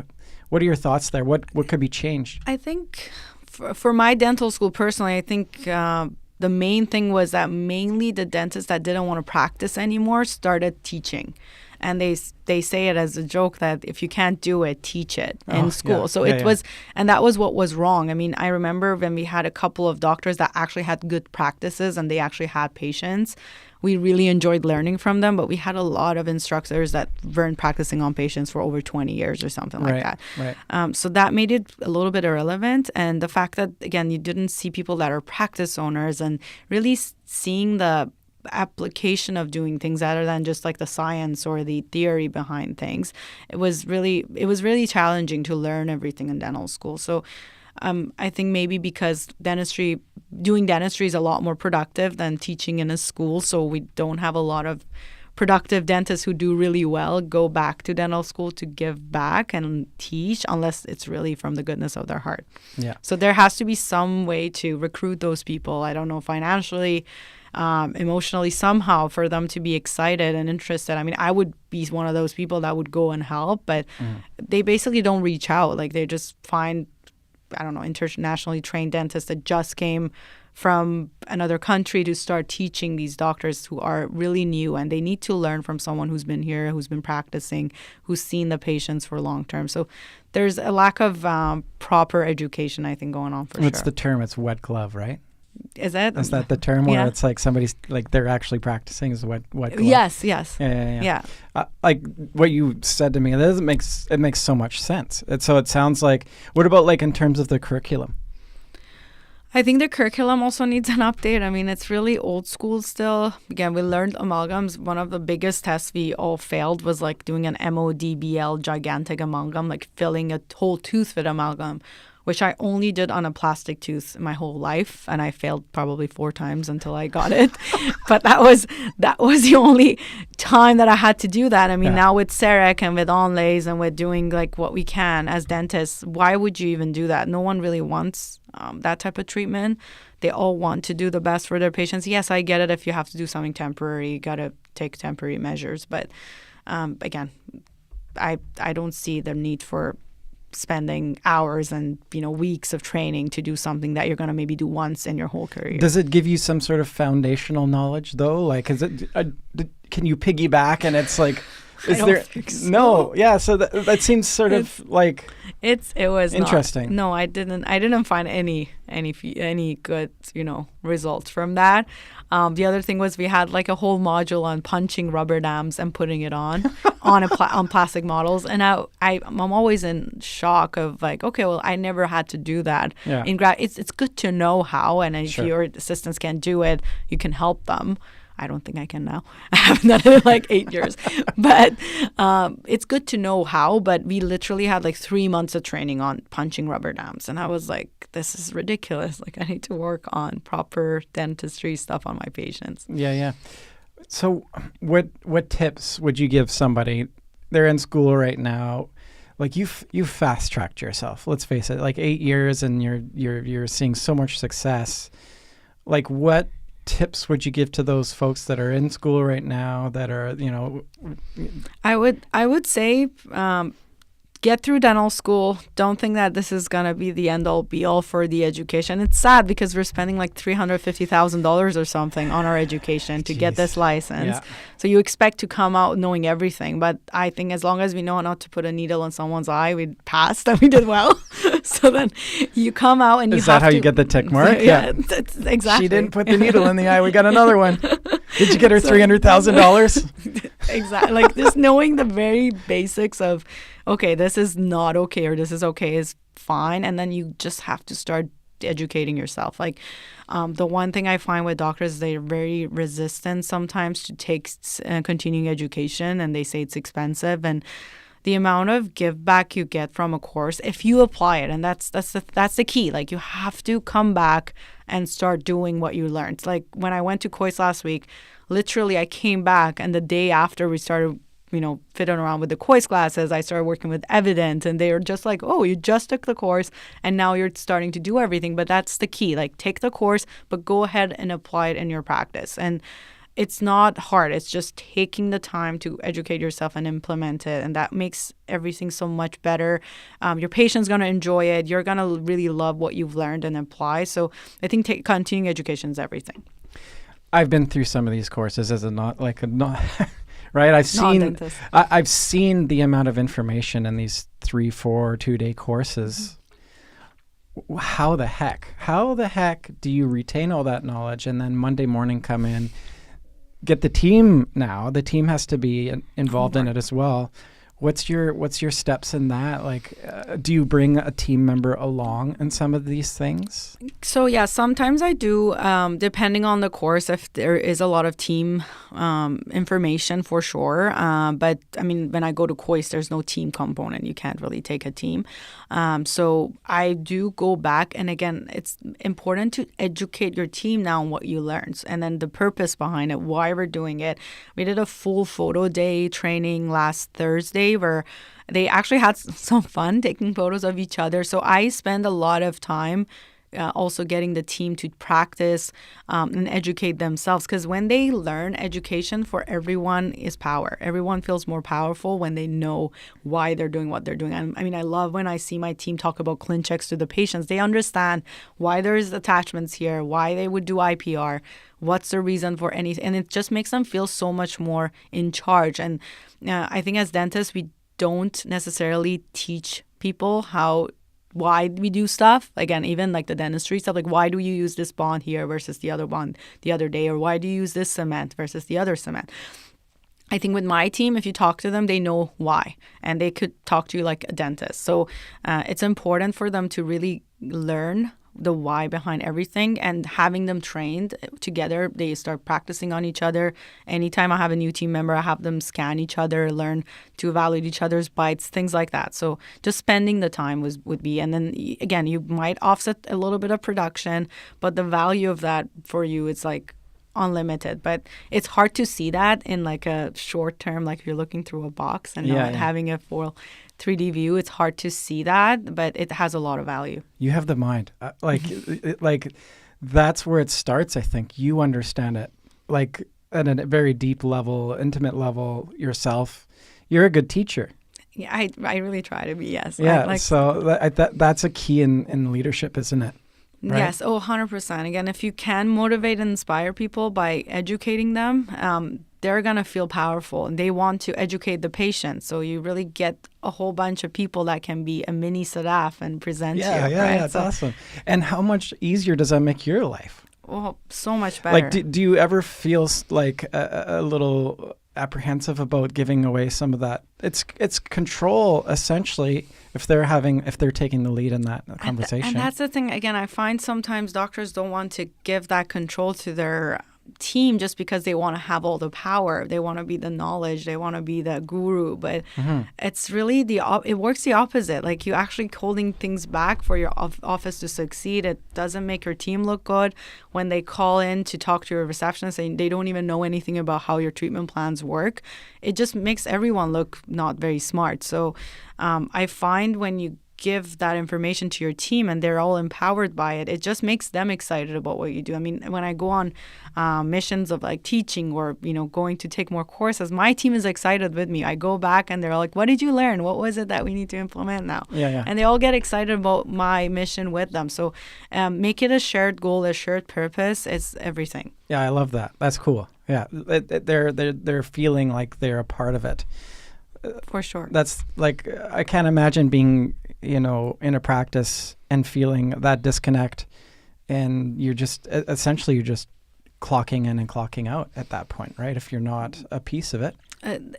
what are your thoughts there? What could be changed? I think for my dental school personally, I think the main thing was that mainly the dentists that didn't want to practice anymore started teaching. And they say it as a joke that if you can't do it, teach it in school. Yeah. So and that was what was wrong. I mean, I remember when we had a couple of doctors that actually had good practices and they actually had patients. We really enjoyed learning from them, but we had a lot of instructors that weren't practicing on patients for over 20 years or something like that. Right. So that made it a little bit irrelevant. And the fact that, again, you didn't see people that are practice owners and really seeing the application of doing things other than just like the science or the theory behind things. It was really challenging to learn everything in dental school. So I think maybe because doing dentistry is a lot more productive than teaching in a school. So we don't have a lot of productive dentists who do really well go back to dental school to give back and teach unless it's really from the goodness of their heart. Yeah. So there has to be some way to recruit those people. I don't know, financially, emotionally, somehow for them to be excited and interested. I mean, I would be one of those people that would go and help, but they basically don't reach out. Like they just find, I don't know, internationally trained dentists that just came from another country to start teaching these doctors who are really new, and they need to learn from someone who's been here, who's been practicing, who's seen the patients for long term. So there's a lack of proper education, I think, going on for sure. What's the term? It's wet glove, right? Is it? Is that the term where Yeah. it's like somebody's like they're actually practicing is wet glove? Yes. Yeah. Like what you said to me, it makes so much sense. So it sounds like, what about like in terms of the curriculum? I think the curriculum also needs an update. I mean, it's really old school still. Again, we learned amalgams. One of the biggest tests we all failed was like doing an MODBL gigantic amalgam, like filling a whole tooth with amalgam, which I only did on a plastic tooth my whole life, and I failed probably 4 times until I got it. But that was the only time that I had to do that. I mean, now with CEREC and with onlays and with doing like what we can as dentists, why would you even do that? No one really wants that type of treatment. They all want to do the best for their patients. Yes, I get it. If you have to do something temporary, you got to take temporary measures. But again, I don't see the need for spending hours and weeks of training to do something that you're going to maybe do once in your whole career. Does it give you some sort of foundational knowledge though? Like, is it can you piggyback and it's like, I don't think so. No? Yeah. So that seems sort of like it was interesting. No, I didn't find any good results from that. The other thing was we had like a whole module on punching rubber dams and putting it on on plastic models, and I'm always in shock of like, okay, well, I never had to do that. Yeah. It's good to know how, and if Sure. your assistants can't do it, you can help them. I don't think I can now. I haven't done it in like 8 years. But it's good to know how. But we literally had like 3 months of training on punching rubber dams. And I was like, this is ridiculous. Like I need to work on proper dentistry stuff on my patients. Yeah. So what tips would you give somebody? They're in school right now. Like you fast tracked yourself. Let's face it. Like 8 years, and you're seeing so much success. Like what tips would you give to those folks that are in school right now that are, I would say get through dental school. Don't think that this is going to be the end all be all for the education. It's sad because we're spending like $350,000 or something on our education to get this license. Yeah. So you expect to come out knowing everything. But I think as long as we know not to put a needle in someone's eye, we passed and we did well. So then you come out and you have to... Is that how you get the tick mark? Yeah, that's exactly. She didn't put the needle in the eye. We got another one. Did you get her $300,000? Exactly. Like just knowing the very basics of, okay, this is not okay or this is okay is fine. And then you just have to start educating yourself. Like the one thing I find with doctors, they're very resistant sometimes to take continuing education, and they say it's expensive. And the amount of give back you get from a course if you apply it, and that's the key. Like, you have to come back and start doing what you learned. Like, when I went to Kois last week, literally I came back, and the day after we started fiddling around with the Kois classes, I started working with evidence, and they were just like, oh, you just took the course and now you're starting to do everything. But that's the key. Like, take the course, but go ahead and apply it in your practice. And it's not hard. It's just taking the time to educate yourself and implement it. And that makes everything so much better. Your patient's going to enjoy it. You're going to really love what you've learned and apply. So I think continuing education is everything. I've been through some of these courses as a not right. I've seen the amount of information in these 3-4 2-day courses. How the heck do you retain all that knowledge and then Monday morning come in, get the team has to be involved in it as well. What's your steps in that? Like, do you bring a team member along in some of these things? So yeah, sometimes I do, depending on the course, if there is a lot of team information for sure. But I mean, when I go to Kois, there's no team component. You can't really take a team. So I do go back. And again, it's important to educate your team now on what you learned and then the purpose behind it, why we're doing it. We did a full photo day training last Thursday where they actually had some fun taking photos of each other. So I spend a lot of time also getting the team to practice and educate themselves, because when they learn, education for everyone is power. Everyone feels more powerful when they know why they're doing what they're doing. I mean, I love when I see my team talk about clean checks to the patients. They understand why there's attachments here, why they would do IPR, what's the reason for anything. And it just makes them feel so much more in charge. And I think as dentists, we don't necessarily teach people why we do stuff. Again, even like the dentistry stuff, like why do you use this bond here versus the other bond the other day, or why do you use this cement versus the other cement? I think with my team, if you talk to them, they know why, and they could talk to you like a dentist. So it's important for them to really learn the why behind everything, and having them trained together, they start practicing on each other. Anytime I have a new team member, I have them scan each other, learn to evaluate each other's bites, things like that. So just spending the time would be, and then again, you might offset a little bit of production, but the value of that for you is like unlimited. But it's hard to see that in like a short term, like if you're looking through a box and not having a full 3D view. It's hard to see that, but it has a lot of value. You have the mind. Like that's where it starts, I think. You understand it like at a very deep level, intimate level yourself. You're a good teacher. Yeah, I really try to be, yes. Yeah, so that's a key in leadership, isn't it? Right? Yes, 100%. Again, if you can motivate and inspire people by educating them, they're going to feel powerful, and they want to educate the patient. So you really get a whole bunch of people that can be a mini Sadaf and present you. Yeah, that's awesome. And how much easier does that make your life? Well, so much better. Like, do you ever feel like a little apprehensive about giving away some of that? It's control, essentially, if they're taking the lead in that conversation. And that's the thing. Again, I find sometimes doctors don't want to give that control to their team just because they want to have all the power. They want to be the knowledge. They want to be the guru. But it's really it works the opposite. Like, you actually holding things back for your office to succeed. It doesn't make your team look good when they call in to talk to your receptionist and they don't even know anything about how your treatment plans work. It just makes everyone look not very smart. So I find when you give that information to your team and they're all empowered by it, it just makes them excited about what you do. I mean, when I go on missions of like teaching or, going to take more courses, my team is excited with me. I go back and they're like, what did you learn? What was it that we need to implement now? Yeah. And they all get excited about my mission with them. So make it a shared goal, a shared purpose. It's everything. Yeah, I love that. That's cool. Yeah, they're feeling like they're a part of it. For sure. That's like, I can't imagine being, in a practice and feeling that disconnect, and you're just clocking in and clocking out at that point, right? If you're not a piece of it.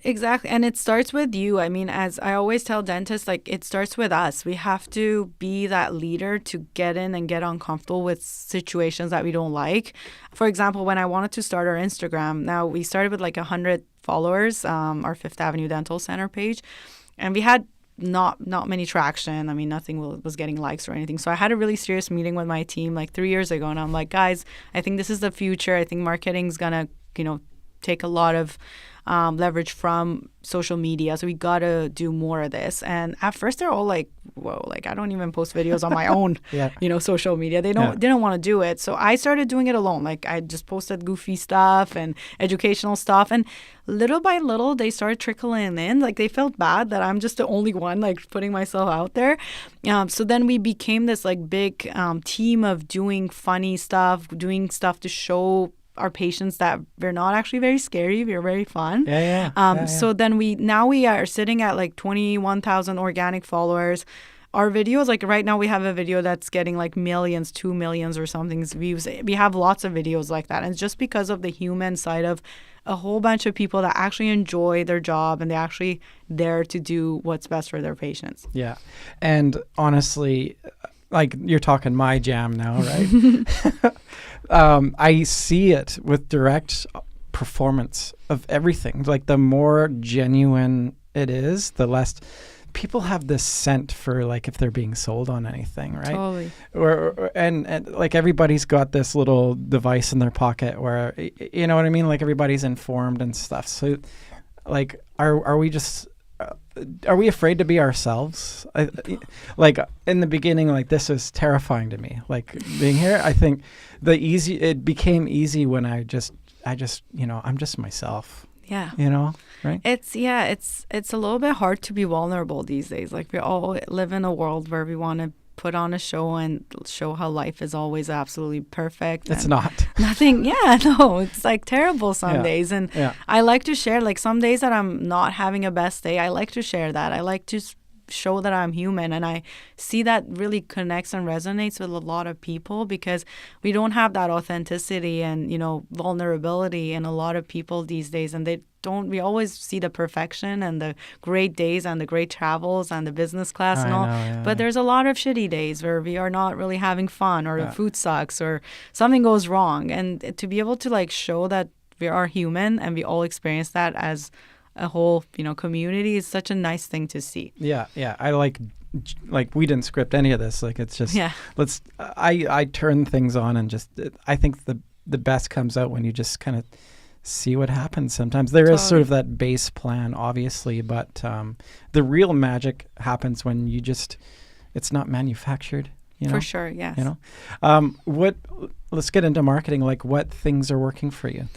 Exactly. And it starts with you. I mean, as I always tell dentists, like, it starts with us. We have to be that leader to get in and get uncomfortable with situations that we don't like. For example, when I wanted to start our Instagram, now we started with like 100 followers, our Fifth Avenue Dental Center page. And we had not many traction. I mean, nothing was getting likes or anything. So I had a really serious meeting with my team like 3 years ago, and I'm like, guys, I think this is the future. I think marketing's gonna, take a lot of leverage from social media. So we gotta do more of this. And at first they're all like, whoa, like I don't even post videos on my own, social media. They didn't want to do it. So I started doing it alone. Like I just posted goofy stuff and educational stuff. And little by little, they started trickling in. Like they felt bad that I'm just the only one like putting myself out there. So then we became this like big team of doing funny stuff, doing stuff to show our patients that we're not actually very scary. We're very fun. So then we are sitting at like 21,000 organic followers. Our videos, like right now we have a video that's getting like millions, 2 millions or something views. We have lots of videos like that. And it's just because of the human side of a whole bunch of people that actually enjoy their job and they're actually there to do what's best for their patients. Yeah. And honestly, like you're talking my jam now, right? I see it with direct performance of everything. Like the more genuine it is, the less people have this scent for like if they're being sold on anything, right? Totally. And like everybody's got this little device in their pocket where, you know what I mean? Like everybody's informed and stuff. So like, are we just... are we afraid to be ourselves? Like in the beginning, like this was terrifying to me. Like being here, I think it became easy when I just, I'm just myself. Yeah. Right? It's a little bit hard to be vulnerable these days. Like we all live in a world where we want to put on a show and show how life is always absolutely perfect. It's not. Nothing. Yeah, no, it's like terrible some days. And yeah. I like to share, like some days that I'm not having a best day, I like to share that. I like to show that I'm human. And I see that really connects and resonates with a lot of people because we don't have that authenticity and, vulnerability in a lot of people these days. And we always see the perfection and the great days and the great travels and the business class and all. But there's a lot of shitty days where we are not really having fun or the food sucks or something goes wrong. And to be able to like show that we are human and we all experience that as a whole, community is such a nice thing to see. Yeah. I like we didn't script any of this. Like it's just I turn things on and just I think the best comes out when you just kind of see what happens. Sometimes there is sort of that base plan, obviously, but the real magic happens when you just it's not manufactured. For sure, yes. Let's get into marketing. Like what things are working for you?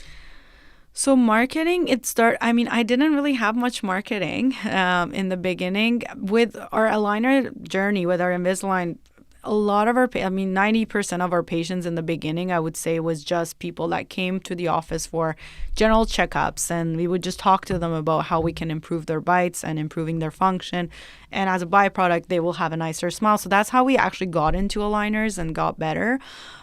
So marketing, I didn't really have much marketing in the beginning. With our aligner journey, with our Invisalign, a lot of 90% of our patients in the beginning, I would say, was just people that came to the office for general checkups. And we would just talk to them about how we can improve their bites and improving their function. And as a byproduct, they will have a nicer smile. So that's how we actually got into aligners and got better.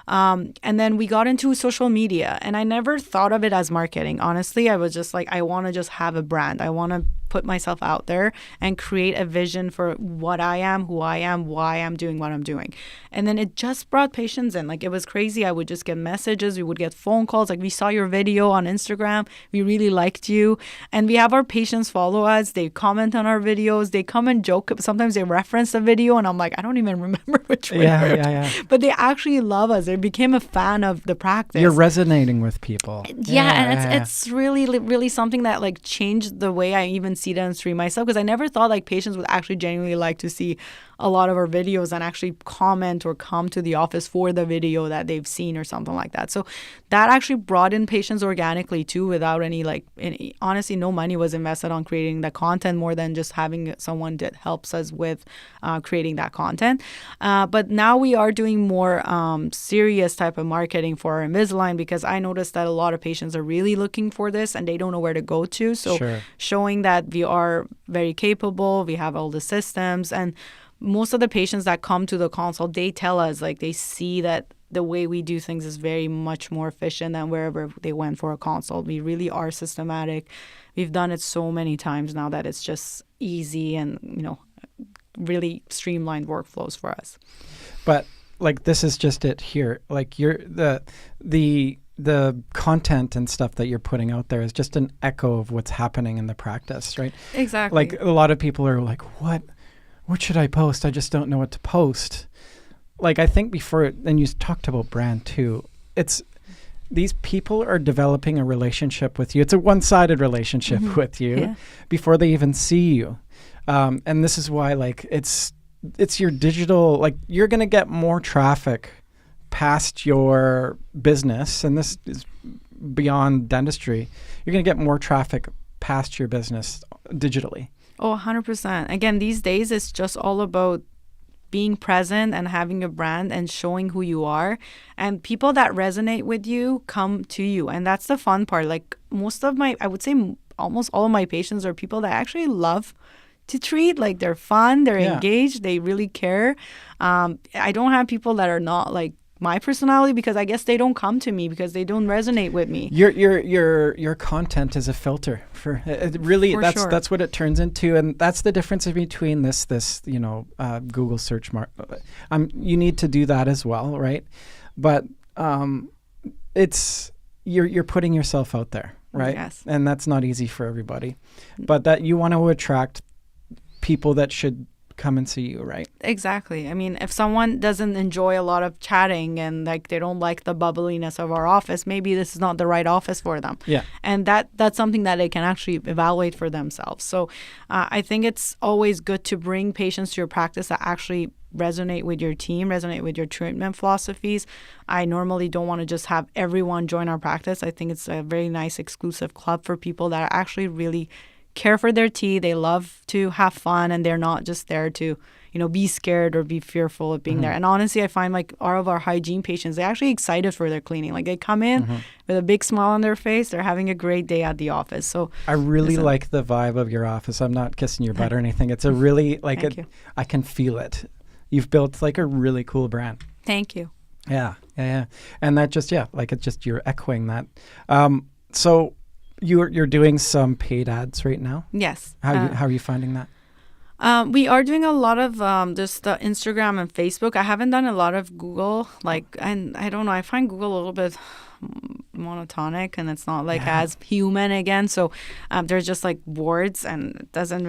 And then we got into social media. And I never thought of it as marketing. Honestly, I was just like, I want to just have a brand. I want to put myself out there and create a vision for what I am, who I am, why I'm doing what I'm doing. And then it just brought patients in. Like it was crazy. I would just get messages. We would get phone calls. Like we saw your video on Instagram. We really liked you. And we have our patients follow us. They comment on our videos. They come and joke. Sometimes they reference the video and I'm like, I don't even remember which word. Yeah. But they actually love us. They became a fan of the practice. You're resonating with people. It's really, really something that like changed the way I even see dentistry myself, because I never thought like patients would actually genuinely like to see a lot of our videos and actually comment or come to the office for the video that they've seen or something like that. So that actually brought in patients organically too, without honestly, no money was invested on creating the content more than just having someone that helps us with creating that content. But now we are doing more serious type of marketing for our Invisalign, because I noticed that a lot of patients are really looking for this and they don't know where to go to. So showing that we are very capable, we have all the systems, and most of the patients that come to the consult, they tell us like they see that the way we do things is very much more efficient than wherever they went for a consult. We really are systematic. We've done it so many times now that it's just easy and, really streamlined workflows for us. But like this is just it here. Like you're the the content and stuff that you're putting out there is just an echo of what's happening in the practice, right? Exactly. Like a lot of people are like, what should I post? I just don't know what to post. Like I think before, and you talked about brand too, it's these people are developing a relationship with you. It's a one-sided relationship with you before they even see you. And this is why like it's your digital, like you're going to get more traffic past your business, and this is beyond dentistry. You're going to get more traffic past your business digitally. Oh, 100%. Again, these days it's just all about being present and having a brand and showing who you are. And people that resonate with you come to you. And that's the fun part. Like most of I would say almost all of my patients are people that actually love to treat. Like they're fun, they're engaged, they really care. I don't have people that are not like my personality, because I guess they don't come to me because they don't resonate with me. Your content is a filter for it really. For that's sure. That's what it turns into, and that's the difference between this Google search you need to do that as well, right? But it's you're putting yourself out there, right? Yes. And that's not easy for everybody, but that you want to attract people that should come and see you, right? Exactly. I mean, if someone doesn't enjoy a lot of chatting and like they don't like the bubbliness of our office, maybe this is not the right office for them. Yeah. And that's something that they can actually evaluate for themselves. So I think it's always good to bring patients to your practice that actually resonate with your team, resonate with your treatment philosophies. I normally don't want to just have everyone join our practice. I think it's a very nice exclusive club for people that are actually really care for their teeth. They love to have fun, and they're not just there to, be scared or be fearful of being there. And honestly, I find like all of our hygiene patients, they're actually excited for their cleaning. Like they come in with a big smile on their face. They're having a great day at the office. So I really like the vibe of your office. I'm not kissing your butt or anything. It's a really like I can feel it. You've built like a really cool brand. Thank you. Yeah. And that just you're echoing that. So you're doing some paid ads right now? Yes. How are you finding that? We are doing a lot of just Instagram and Facebook. I haven't done a lot of Google. And I don't know. I find Google a little bit monotonic, and it's not like as human again. So there's just like words, and it didn't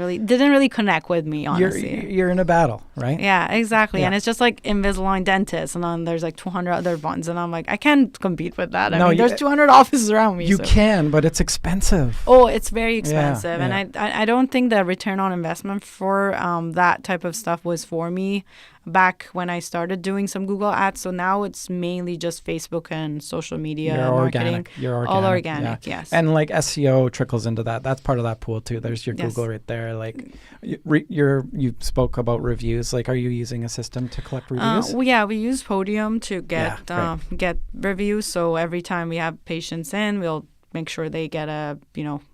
really connect with me, honestly. You're in a battle, right? Yeah, exactly. Yeah. And it's just like Invisalign dentist, and then there's like 200 other ones, and I'm like, I can't compete with that. There's 200 offices around me. You can, but it's expensive. Oh, it's very expensive. Yeah. And I don't think the return on investment for that type of stuff was for me back when I started doing some Google ads. So now it's mainly just Facebook and social media marketing. You're organic. All organic, yes. And like SEO trickles into that. That's part of that pool too. There's your Google right there. Like you spoke about reviews. Like, are you using a system to collect reviews? We use Podium to get reviews. So every time we have patients in, we'll make sure they get a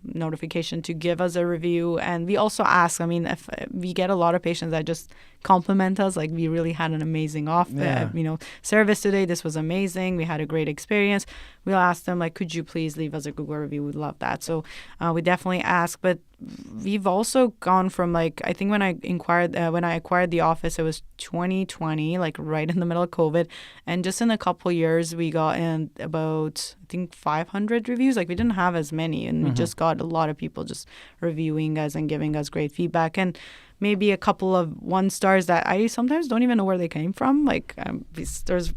notification to give us a review. And we also ask, if we get a lot of patients that just compliment us, like, we really had an amazing service today, this was amazing, we had a great experience, we'll ask them, like, could you please leave us a Google review? We'd love that. So we definitely ask. But we've also gone from, like, I think when I acquired the office, it was 2020, like right in the middle of COVID, and just in a couple years we got in about, I think, 500 reviews. Like, we didn't have as many, and we just got a lot of people just reviewing us and giving us great feedback. And maybe a couple of 1 stars that I sometimes don't even know where they came from. Like, there's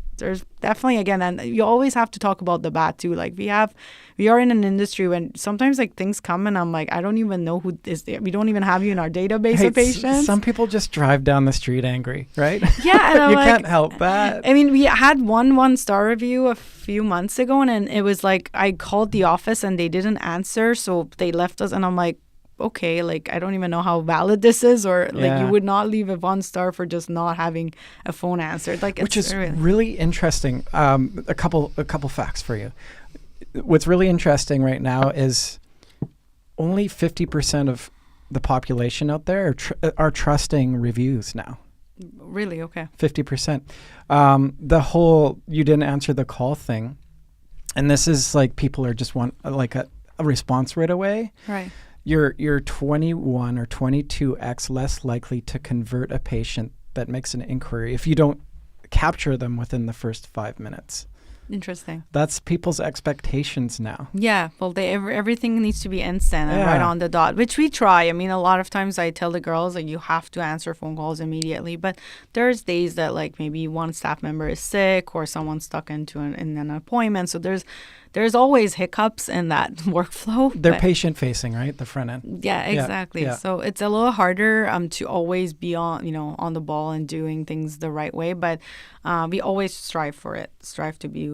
definitely, again, and you always have to talk about the bad too. Like, we are in an industry when sometimes like things come and I'm like, I don't even know who is there. We don't even have you in our database of patients. Some people just drive down the street angry, right? Yeah, and you can't help that. We had 1-star review a few months ago, and it was like, I called the office and they didn't answer, so they left us, and I'm like, okay, like, I don't even know how valid this is, or like, you would not leave a 1-star for just not having a phone answered. Like, which is really interesting. A couple facts for you. What's really interesting right now is only 50% of the population out there are trusting reviews now. Really? Okay. 50%. The whole you didn't answer the call thing, and this is like, people are just want like a response right away. Right. You're 21 or 22x less likely to convert a patient that makes an inquiry if you don't capture them within the first 5 minutes. Interesting. That's people's expectations now. Yeah, well, everything needs to be instant and Yeah. right on the dot, which we try. I mean, a lot of times I tell the girls like you have to answer phone calls immediately, but there's days that like maybe one staff member is sick or someone's stuck in an appointment. So there's always hiccups in that workflow. They're but- patient facing, right? The front end. Yeah, exactly. yeah. So it's a little harder to always be on the ball and doing things the right way, but we always strive for it. Strive to be,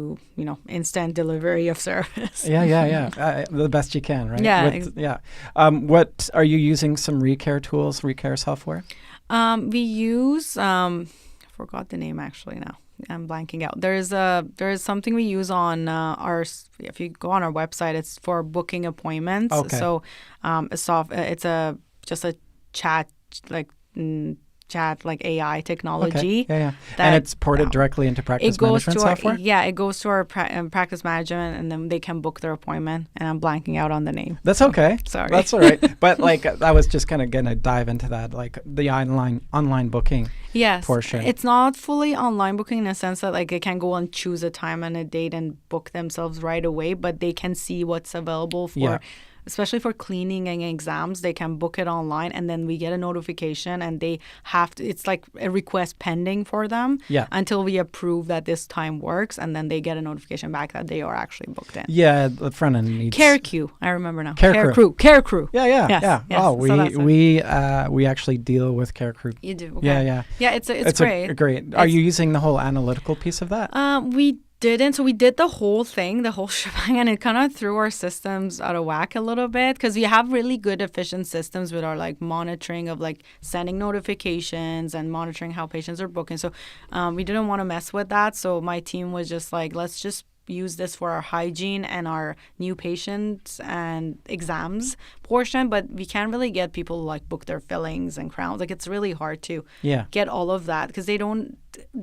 instant delivery of service. Yeah. The best you can, right? Yeah, What are you using? Some recare tools, recare software? We use I forgot the name actually now. I'm blanking out. There's something we use on if you go on our website, it's for booking appointments. Okay. So it's just a chat like AI technology. Okay. Yeah. And it's ported directly into practice management software? It goes to our practice management, and then they can book their appointment. And I'm blanking out on the name. That's okay. Sorry. That's all right. But like I was just kind of going to dive into that, like the online booking portion. It's not fully online booking in a sense that like they can go and choose a time and a date and book themselves right away, but they can see what's available for especially for cleaning and exams. They can book it online, and then we get a notification, and they have to, it's like a request pending for them until we approve that this time works, and then they get a notification back that they are actually booked in. Yeah, the front end needs Care Queue. I remember now. Care Crew. Yeah. Yes. Oh, So we actually deal with Care Crew. You do. Okay. Yeah. Yeah, it's great. Great. Are you using the whole analytical piece of that? We didn't. So we did the whole thing, the whole shebang, and it kind of threw our systems out of whack a little bit because we have really good, efficient systems with our like monitoring of like sending notifications and monitoring how patients are booking. So we didn't want to mess with that. So my team was just like, let's just use this for our hygiene and our new patients and exams portion, but we can't really get people to like book their fillings and crowns. Like it's really hard to get all of that because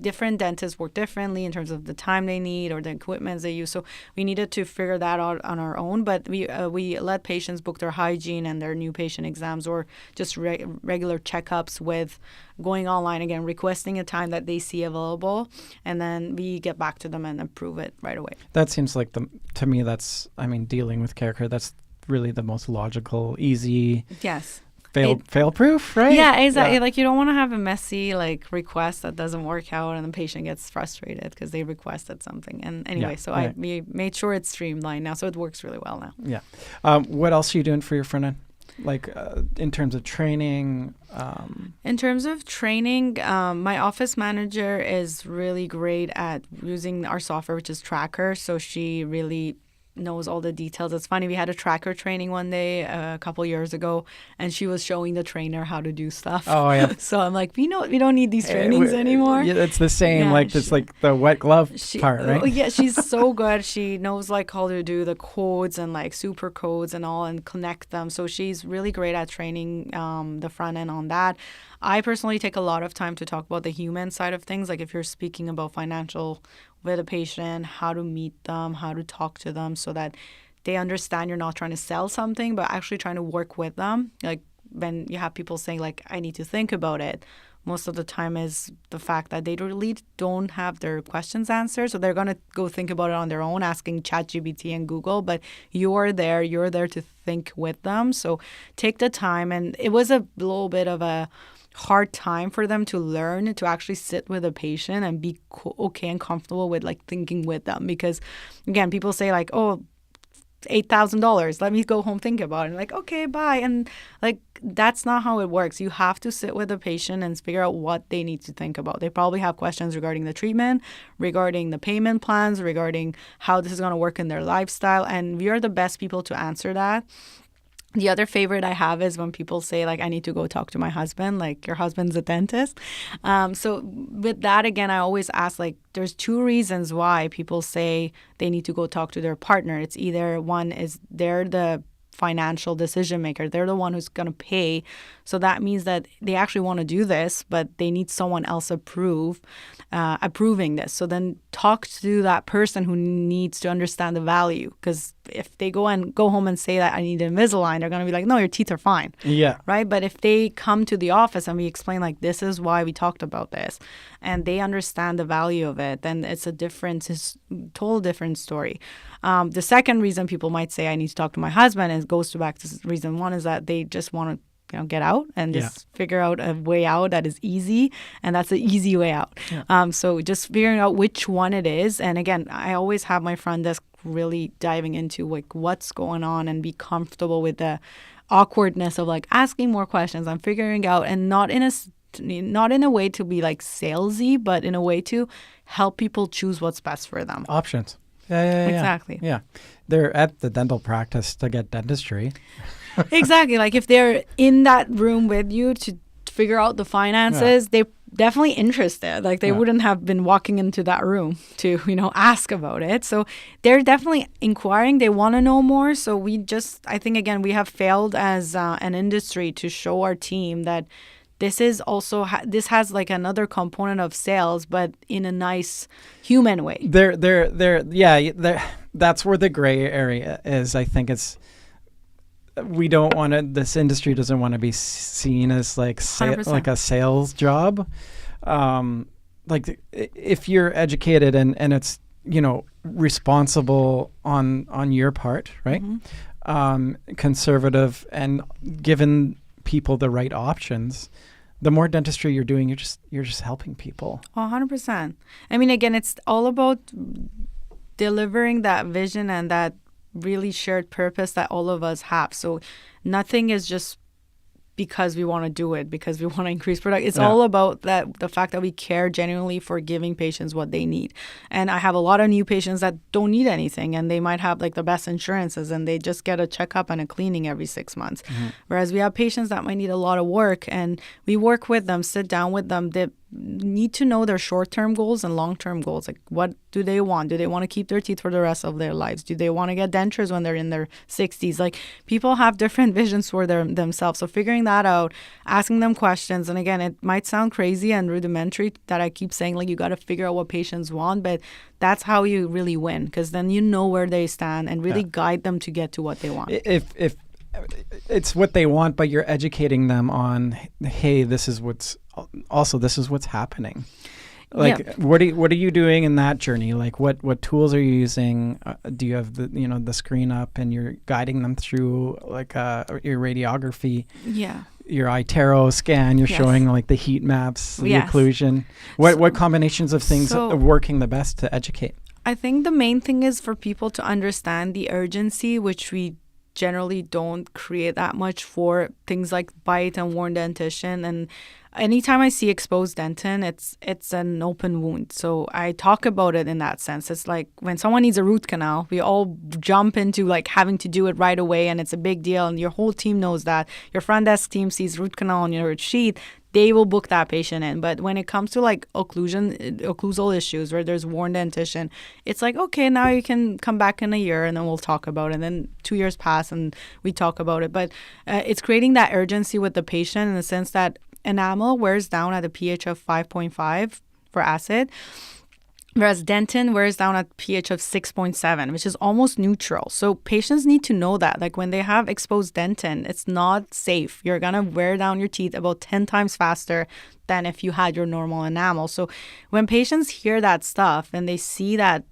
different dentists work differently in terms of the time they need or the equipment they use. So we needed to figure that out on our own, but we let patients book their hygiene and their new patient exams or just regular checkups with going online again, requesting a time that they see available, and then we get back to them and approve it right away. That seems like to me that's, dealing with care, that's really the most logical, easy. Yes. Fail proof, right? Yeah, exactly. Yeah. Like you don't want to have a messy like request that doesn't work out and the patient gets frustrated because they requested something. And anyway, we made sure it's streamlined now, so it works really well now. Yeah. What else are you doing for your front end? Like in terms of training? In terms of training, my office manager is really great at using our software, which is Tracker. So she really knows all the details. It's funny, we had a tracker training one day a couple years ago, and she was showing the trainer how to do stuff. Oh yeah. So I'm like, we don't need these trainings anymore. Yeah, it's the same. It's like the wet glove part, right? Yeah, she's so good. She knows like how to do the codes and like super codes and all and connect them. So she's really great at training the front end on that. I personally take a lot of time to talk about the human side of things. Like if you're speaking about financial with a patient, how to meet them, how to talk to them so that they understand you're not trying to sell something, but actually trying to work with them. Like when you have people saying like, I need to think about it, most of the time is the fact that they really don't have their questions answered. So they're going to go think about it on their own, asking ChatGPT and Google, but you're there to think with them. So take the time. And it was a little bit of a hard time for them to learn to actually sit with a patient and be okay and comfortable with like thinking with them, because again, people say like, oh, $8,000, let me go home, think about it, and like, okay, bye. And like that's not how it works. You have to sit with the patient and figure out what they need to think about. They probably have questions regarding the treatment, regarding the payment plans, regarding how this is going to work in their lifestyle, and we are the best people to answer that. The other favorite I have is when people say, like, I need to go talk to my husband, like, your husband's a dentist. So with that, again, I always ask, like, there's two reasons why people say they need to go talk to their partner. It's either one is they're the financial decision maker. They're the one who's going to pay. So that means that they actually want to do this, but they need someone else approving this. So then talk to that person who needs to understand the value. Because if they go home and say that I need Invisalign, they're going to be like, no, your teeth are fine. Yeah. Right. But if they come to the office and we explain like, this is why we talked about this, and they understand the value of it, then it's a total different story. The second reason people might say I need to talk to my husband, and it goes back to reason one, is that they just want to get out and just figure out a way out that is easy, and that's the easy way out. So just figuring out which one it is. And again, I always have my front desk really diving into like what's going on and be comfortable with the awkwardness of like asking more questions and figuring out, and not in a way to be like salesy, but in a way to help people choose what's best for them. Options. Yeah. Exactly. Yeah. They're at the dental practice to get dentistry. Exactly. Like if they're in that room with you to figure out the finances, they're definitely interested. Like they wouldn't have been walking into that room to, ask about it. So they're definitely inquiring. They want to know more. So I think, again, we have failed as an industry to show our team that this is also, this has like another component of sales, but in a nice human way. That's where the gray area is. I think we don't want to, this industry doesn't want to be seen as like like a sales job. Like if you're educated and it's, responsible on your part, right? Conservative and given people the right options, the more dentistry you're doing, you're just helping people. 100%. I mean, again, it's all about delivering that vision and that really shared purpose that all of us have. So nothing is just because we want to do it, because we want to increase product. It's all about the fact that we care genuinely for giving patients what they need. And I have a lot of new patients that don't need anything, and they might have like the best insurances, and they just get a checkup and a cleaning every 6 months. Whereas we have patients that might need a lot of work, and we work with them, sit down with them. They need to know their short-term goals and long-term goals. Like, what do they want? Do they want to keep their teeth for the rest of their lives? Do they want to get dentures when they're in their 60s? Like, people have different visions for themselves. So figuring that out, asking them questions. And again, it might sound crazy and rudimentary that I keep saying, like, you got to figure out what patients want, but that's how you really win, because then you know where they stand and really guide them to get to what they want. If it's what they want, but you're educating them on, hey, this is what's happening. Like, what are you doing in that journey? Like, what tools are you using? Do you have the screen up and you're guiding them through like your radiography? Yeah. Your iTero scan, you're showing like the heat maps, the occlusion. What combinations of things are working the best to educate? I think the main thing is for people to understand the urgency, which we generally don't create that much for things like bite and worn dentition. And anytime I see exposed dentin, it's an open wound. So I talk about it in that sense. It's like when someone needs a root canal, we all jump into like having to do it right away, and it's a big deal, and your whole team knows that. Your front desk team sees root canal on your sheet, they will book that patient in. But when it comes to like occlusal issues where there's worn dentition, it's like, okay, now you can come back in a year and then we'll talk about it. And then 2 years pass and we talk about it. But it's creating that urgency with the patient in the sense that enamel wears down at a pH of 5.5 for acid, whereas dentin wears down at pH of 6.7, which is almost neutral. So patients need to know that. Like when they have exposed dentin, it's not safe. You're going to wear down your teeth about 10 times faster than if you had your normal enamel. So when patients hear that stuff and they see that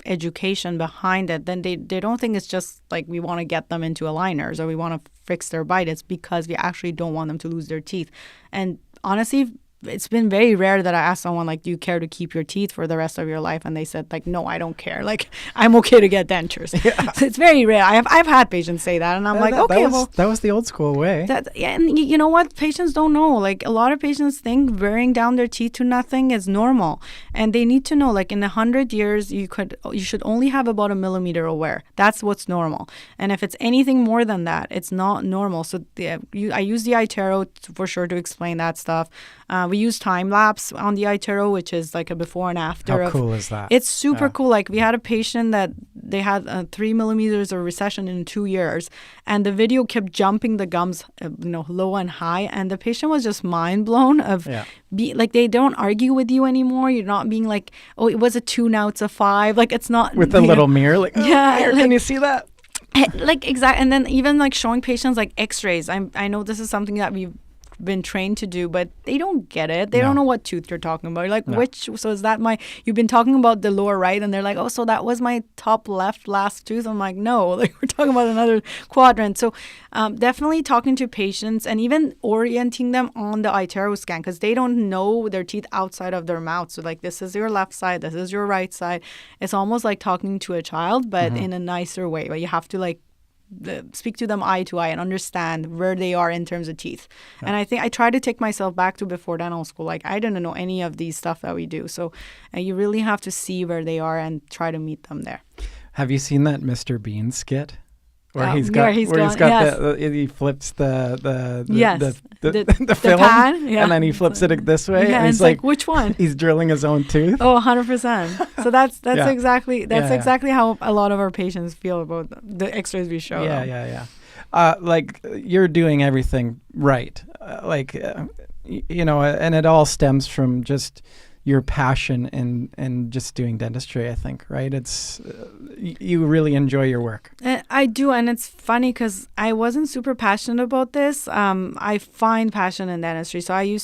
education behind it, then they don't think it's just like we want to get them into aligners or we want to fix their bite. It's because we actually don't want them to lose their teeth. And honestly, it's been very rare that I asked someone, like, do you care to keep your teeth for the rest of your life? And they said, like, no, I don't care. Like, I'm okay to get dentures. Yeah. So it's very rare. I've had patients say that, and I'm like, okay, that was the old school way. And you know what? Patients don't know. Like, a lot of patients think wearing down their teeth to nothing is normal. And they need to know, like, in 100 years, you should only have about 1 millimeter of wear. That's what's normal. And if it's anything more than that, it's not normal. So I use the iTero for sure to explain that stuff. We use time lapse on the iTero, which is like a before and after. How cool is that? It's super cool. Like we had a patient that they had 3 millimeters of recession in 2 years, and the video kept jumping the gums, low and high, and the patient was just mind blown of like they don't argue with you anymore. You're not being like, oh, it was a 2, now it's a 5. Like it's not with a little mirror. Like, oh, yeah, here, like, can you see that? Like exactly, and then even like showing patients like X-rays. I know this is something that we've been trained to do, but they don't get it. They don't know what tooth you're talking about. You're like, which? So is that you've been talking about the lower right, and they're like, oh, so that was my top left last tooth. I'm like, no, like we're talking about another quadrant. So definitely talking to patients and even orienting them on the iTero scan, because they don't know their teeth outside of their mouth. So like, this is your left side, this is your right side. It's almost like talking to a child, but in a nicer way. But you have to like speak to them eye to eye and understand where they are in terms of teeth. And I think I try to take myself back to before dental school. Like I didn't know any of these stuff that we do. So you really have to see where they are and try to meet them there. Have you seen that Mr. Bean skit? Where he flips the film, pan, and then he flips it this way, and he's it's like, which one? He's drilling his own tooth. Oh, 100%. So that's exactly how a lot of our patients feel about the X-rays we show them. Like you're doing everything right, and it all stems from just your passion in just doing dentistry, I think, right? It's you really enjoy your work. I do, and it's funny because I wasn't super passionate about this. I find passion in dentistry. So I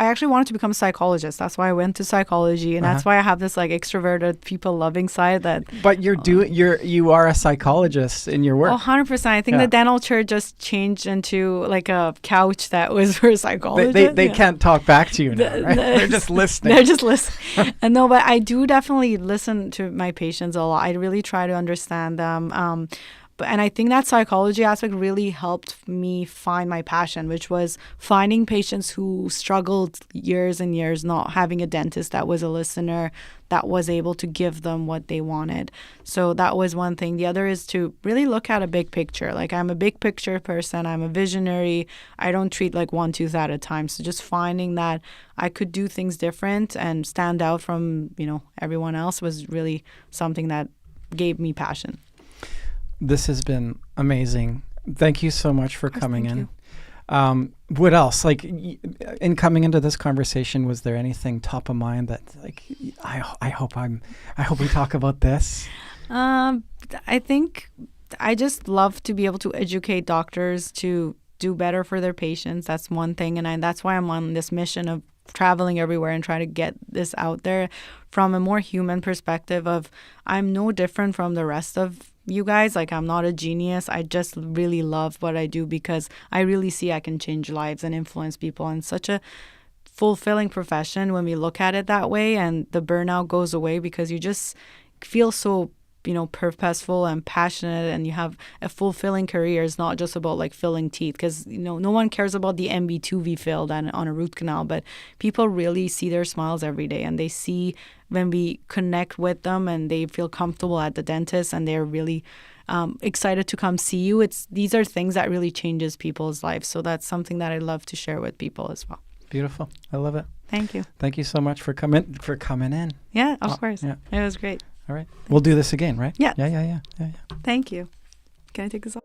actually wanted to become a psychologist. That's why I went to psychology, and that's why I have this like extroverted, people-loving side that. But you are a psychologist in your work. 100%. I think the dental chair just changed into like a couch that was for psychologists. They can't talk back to you now, right? They're just listening. They're just listening. And no, but I do definitely listen to my patients a lot. I really try to understand them. And I think that psychology aspect really helped me find my passion, which was finding patients who struggled years and years not having a dentist that was a listener, that was able to give them what they wanted. So that was one thing. The other is to really look at a big picture. Like I'm a big picture person. I'm a visionary. I don't treat like one tooth at a time. So just finding that I could do things different and stand out from, everyone else was really something that gave me passion. This has been amazing. Thank you so much for coming in. What else? Like in coming into this conversation, was there anything top of mind that like I hope we talk about this? I think I just love to be able to educate doctors to do better for their patients. That's one thing, and that's why I'm on this mission of traveling everywhere and trying to get this out there from a more human perspective of I'm no different from the rest of you guys. Like I'm not a genius. I just really love what I do because I really see I can change lives and influence people in such a fulfilling profession when we look at it that way, and the burnout goes away because you just feel so purposeful and passionate, and you have a fulfilling career. It's not just about like filling teeth, because no one cares about the MB2 we filled on a root canal, but people really see their smiles every day, and they see when we connect with them and they feel comfortable at the dentist and they're really excited to come see you. These are things that really changes people's lives. So that's something that I love to share with people as well. Beautiful. I love it. Thank you. Thank you so much for coming in. Yeah, of course. Yeah. It was great. All right. We'll do this again, right? Yeah. Yeah. Thank you. Can I take this off?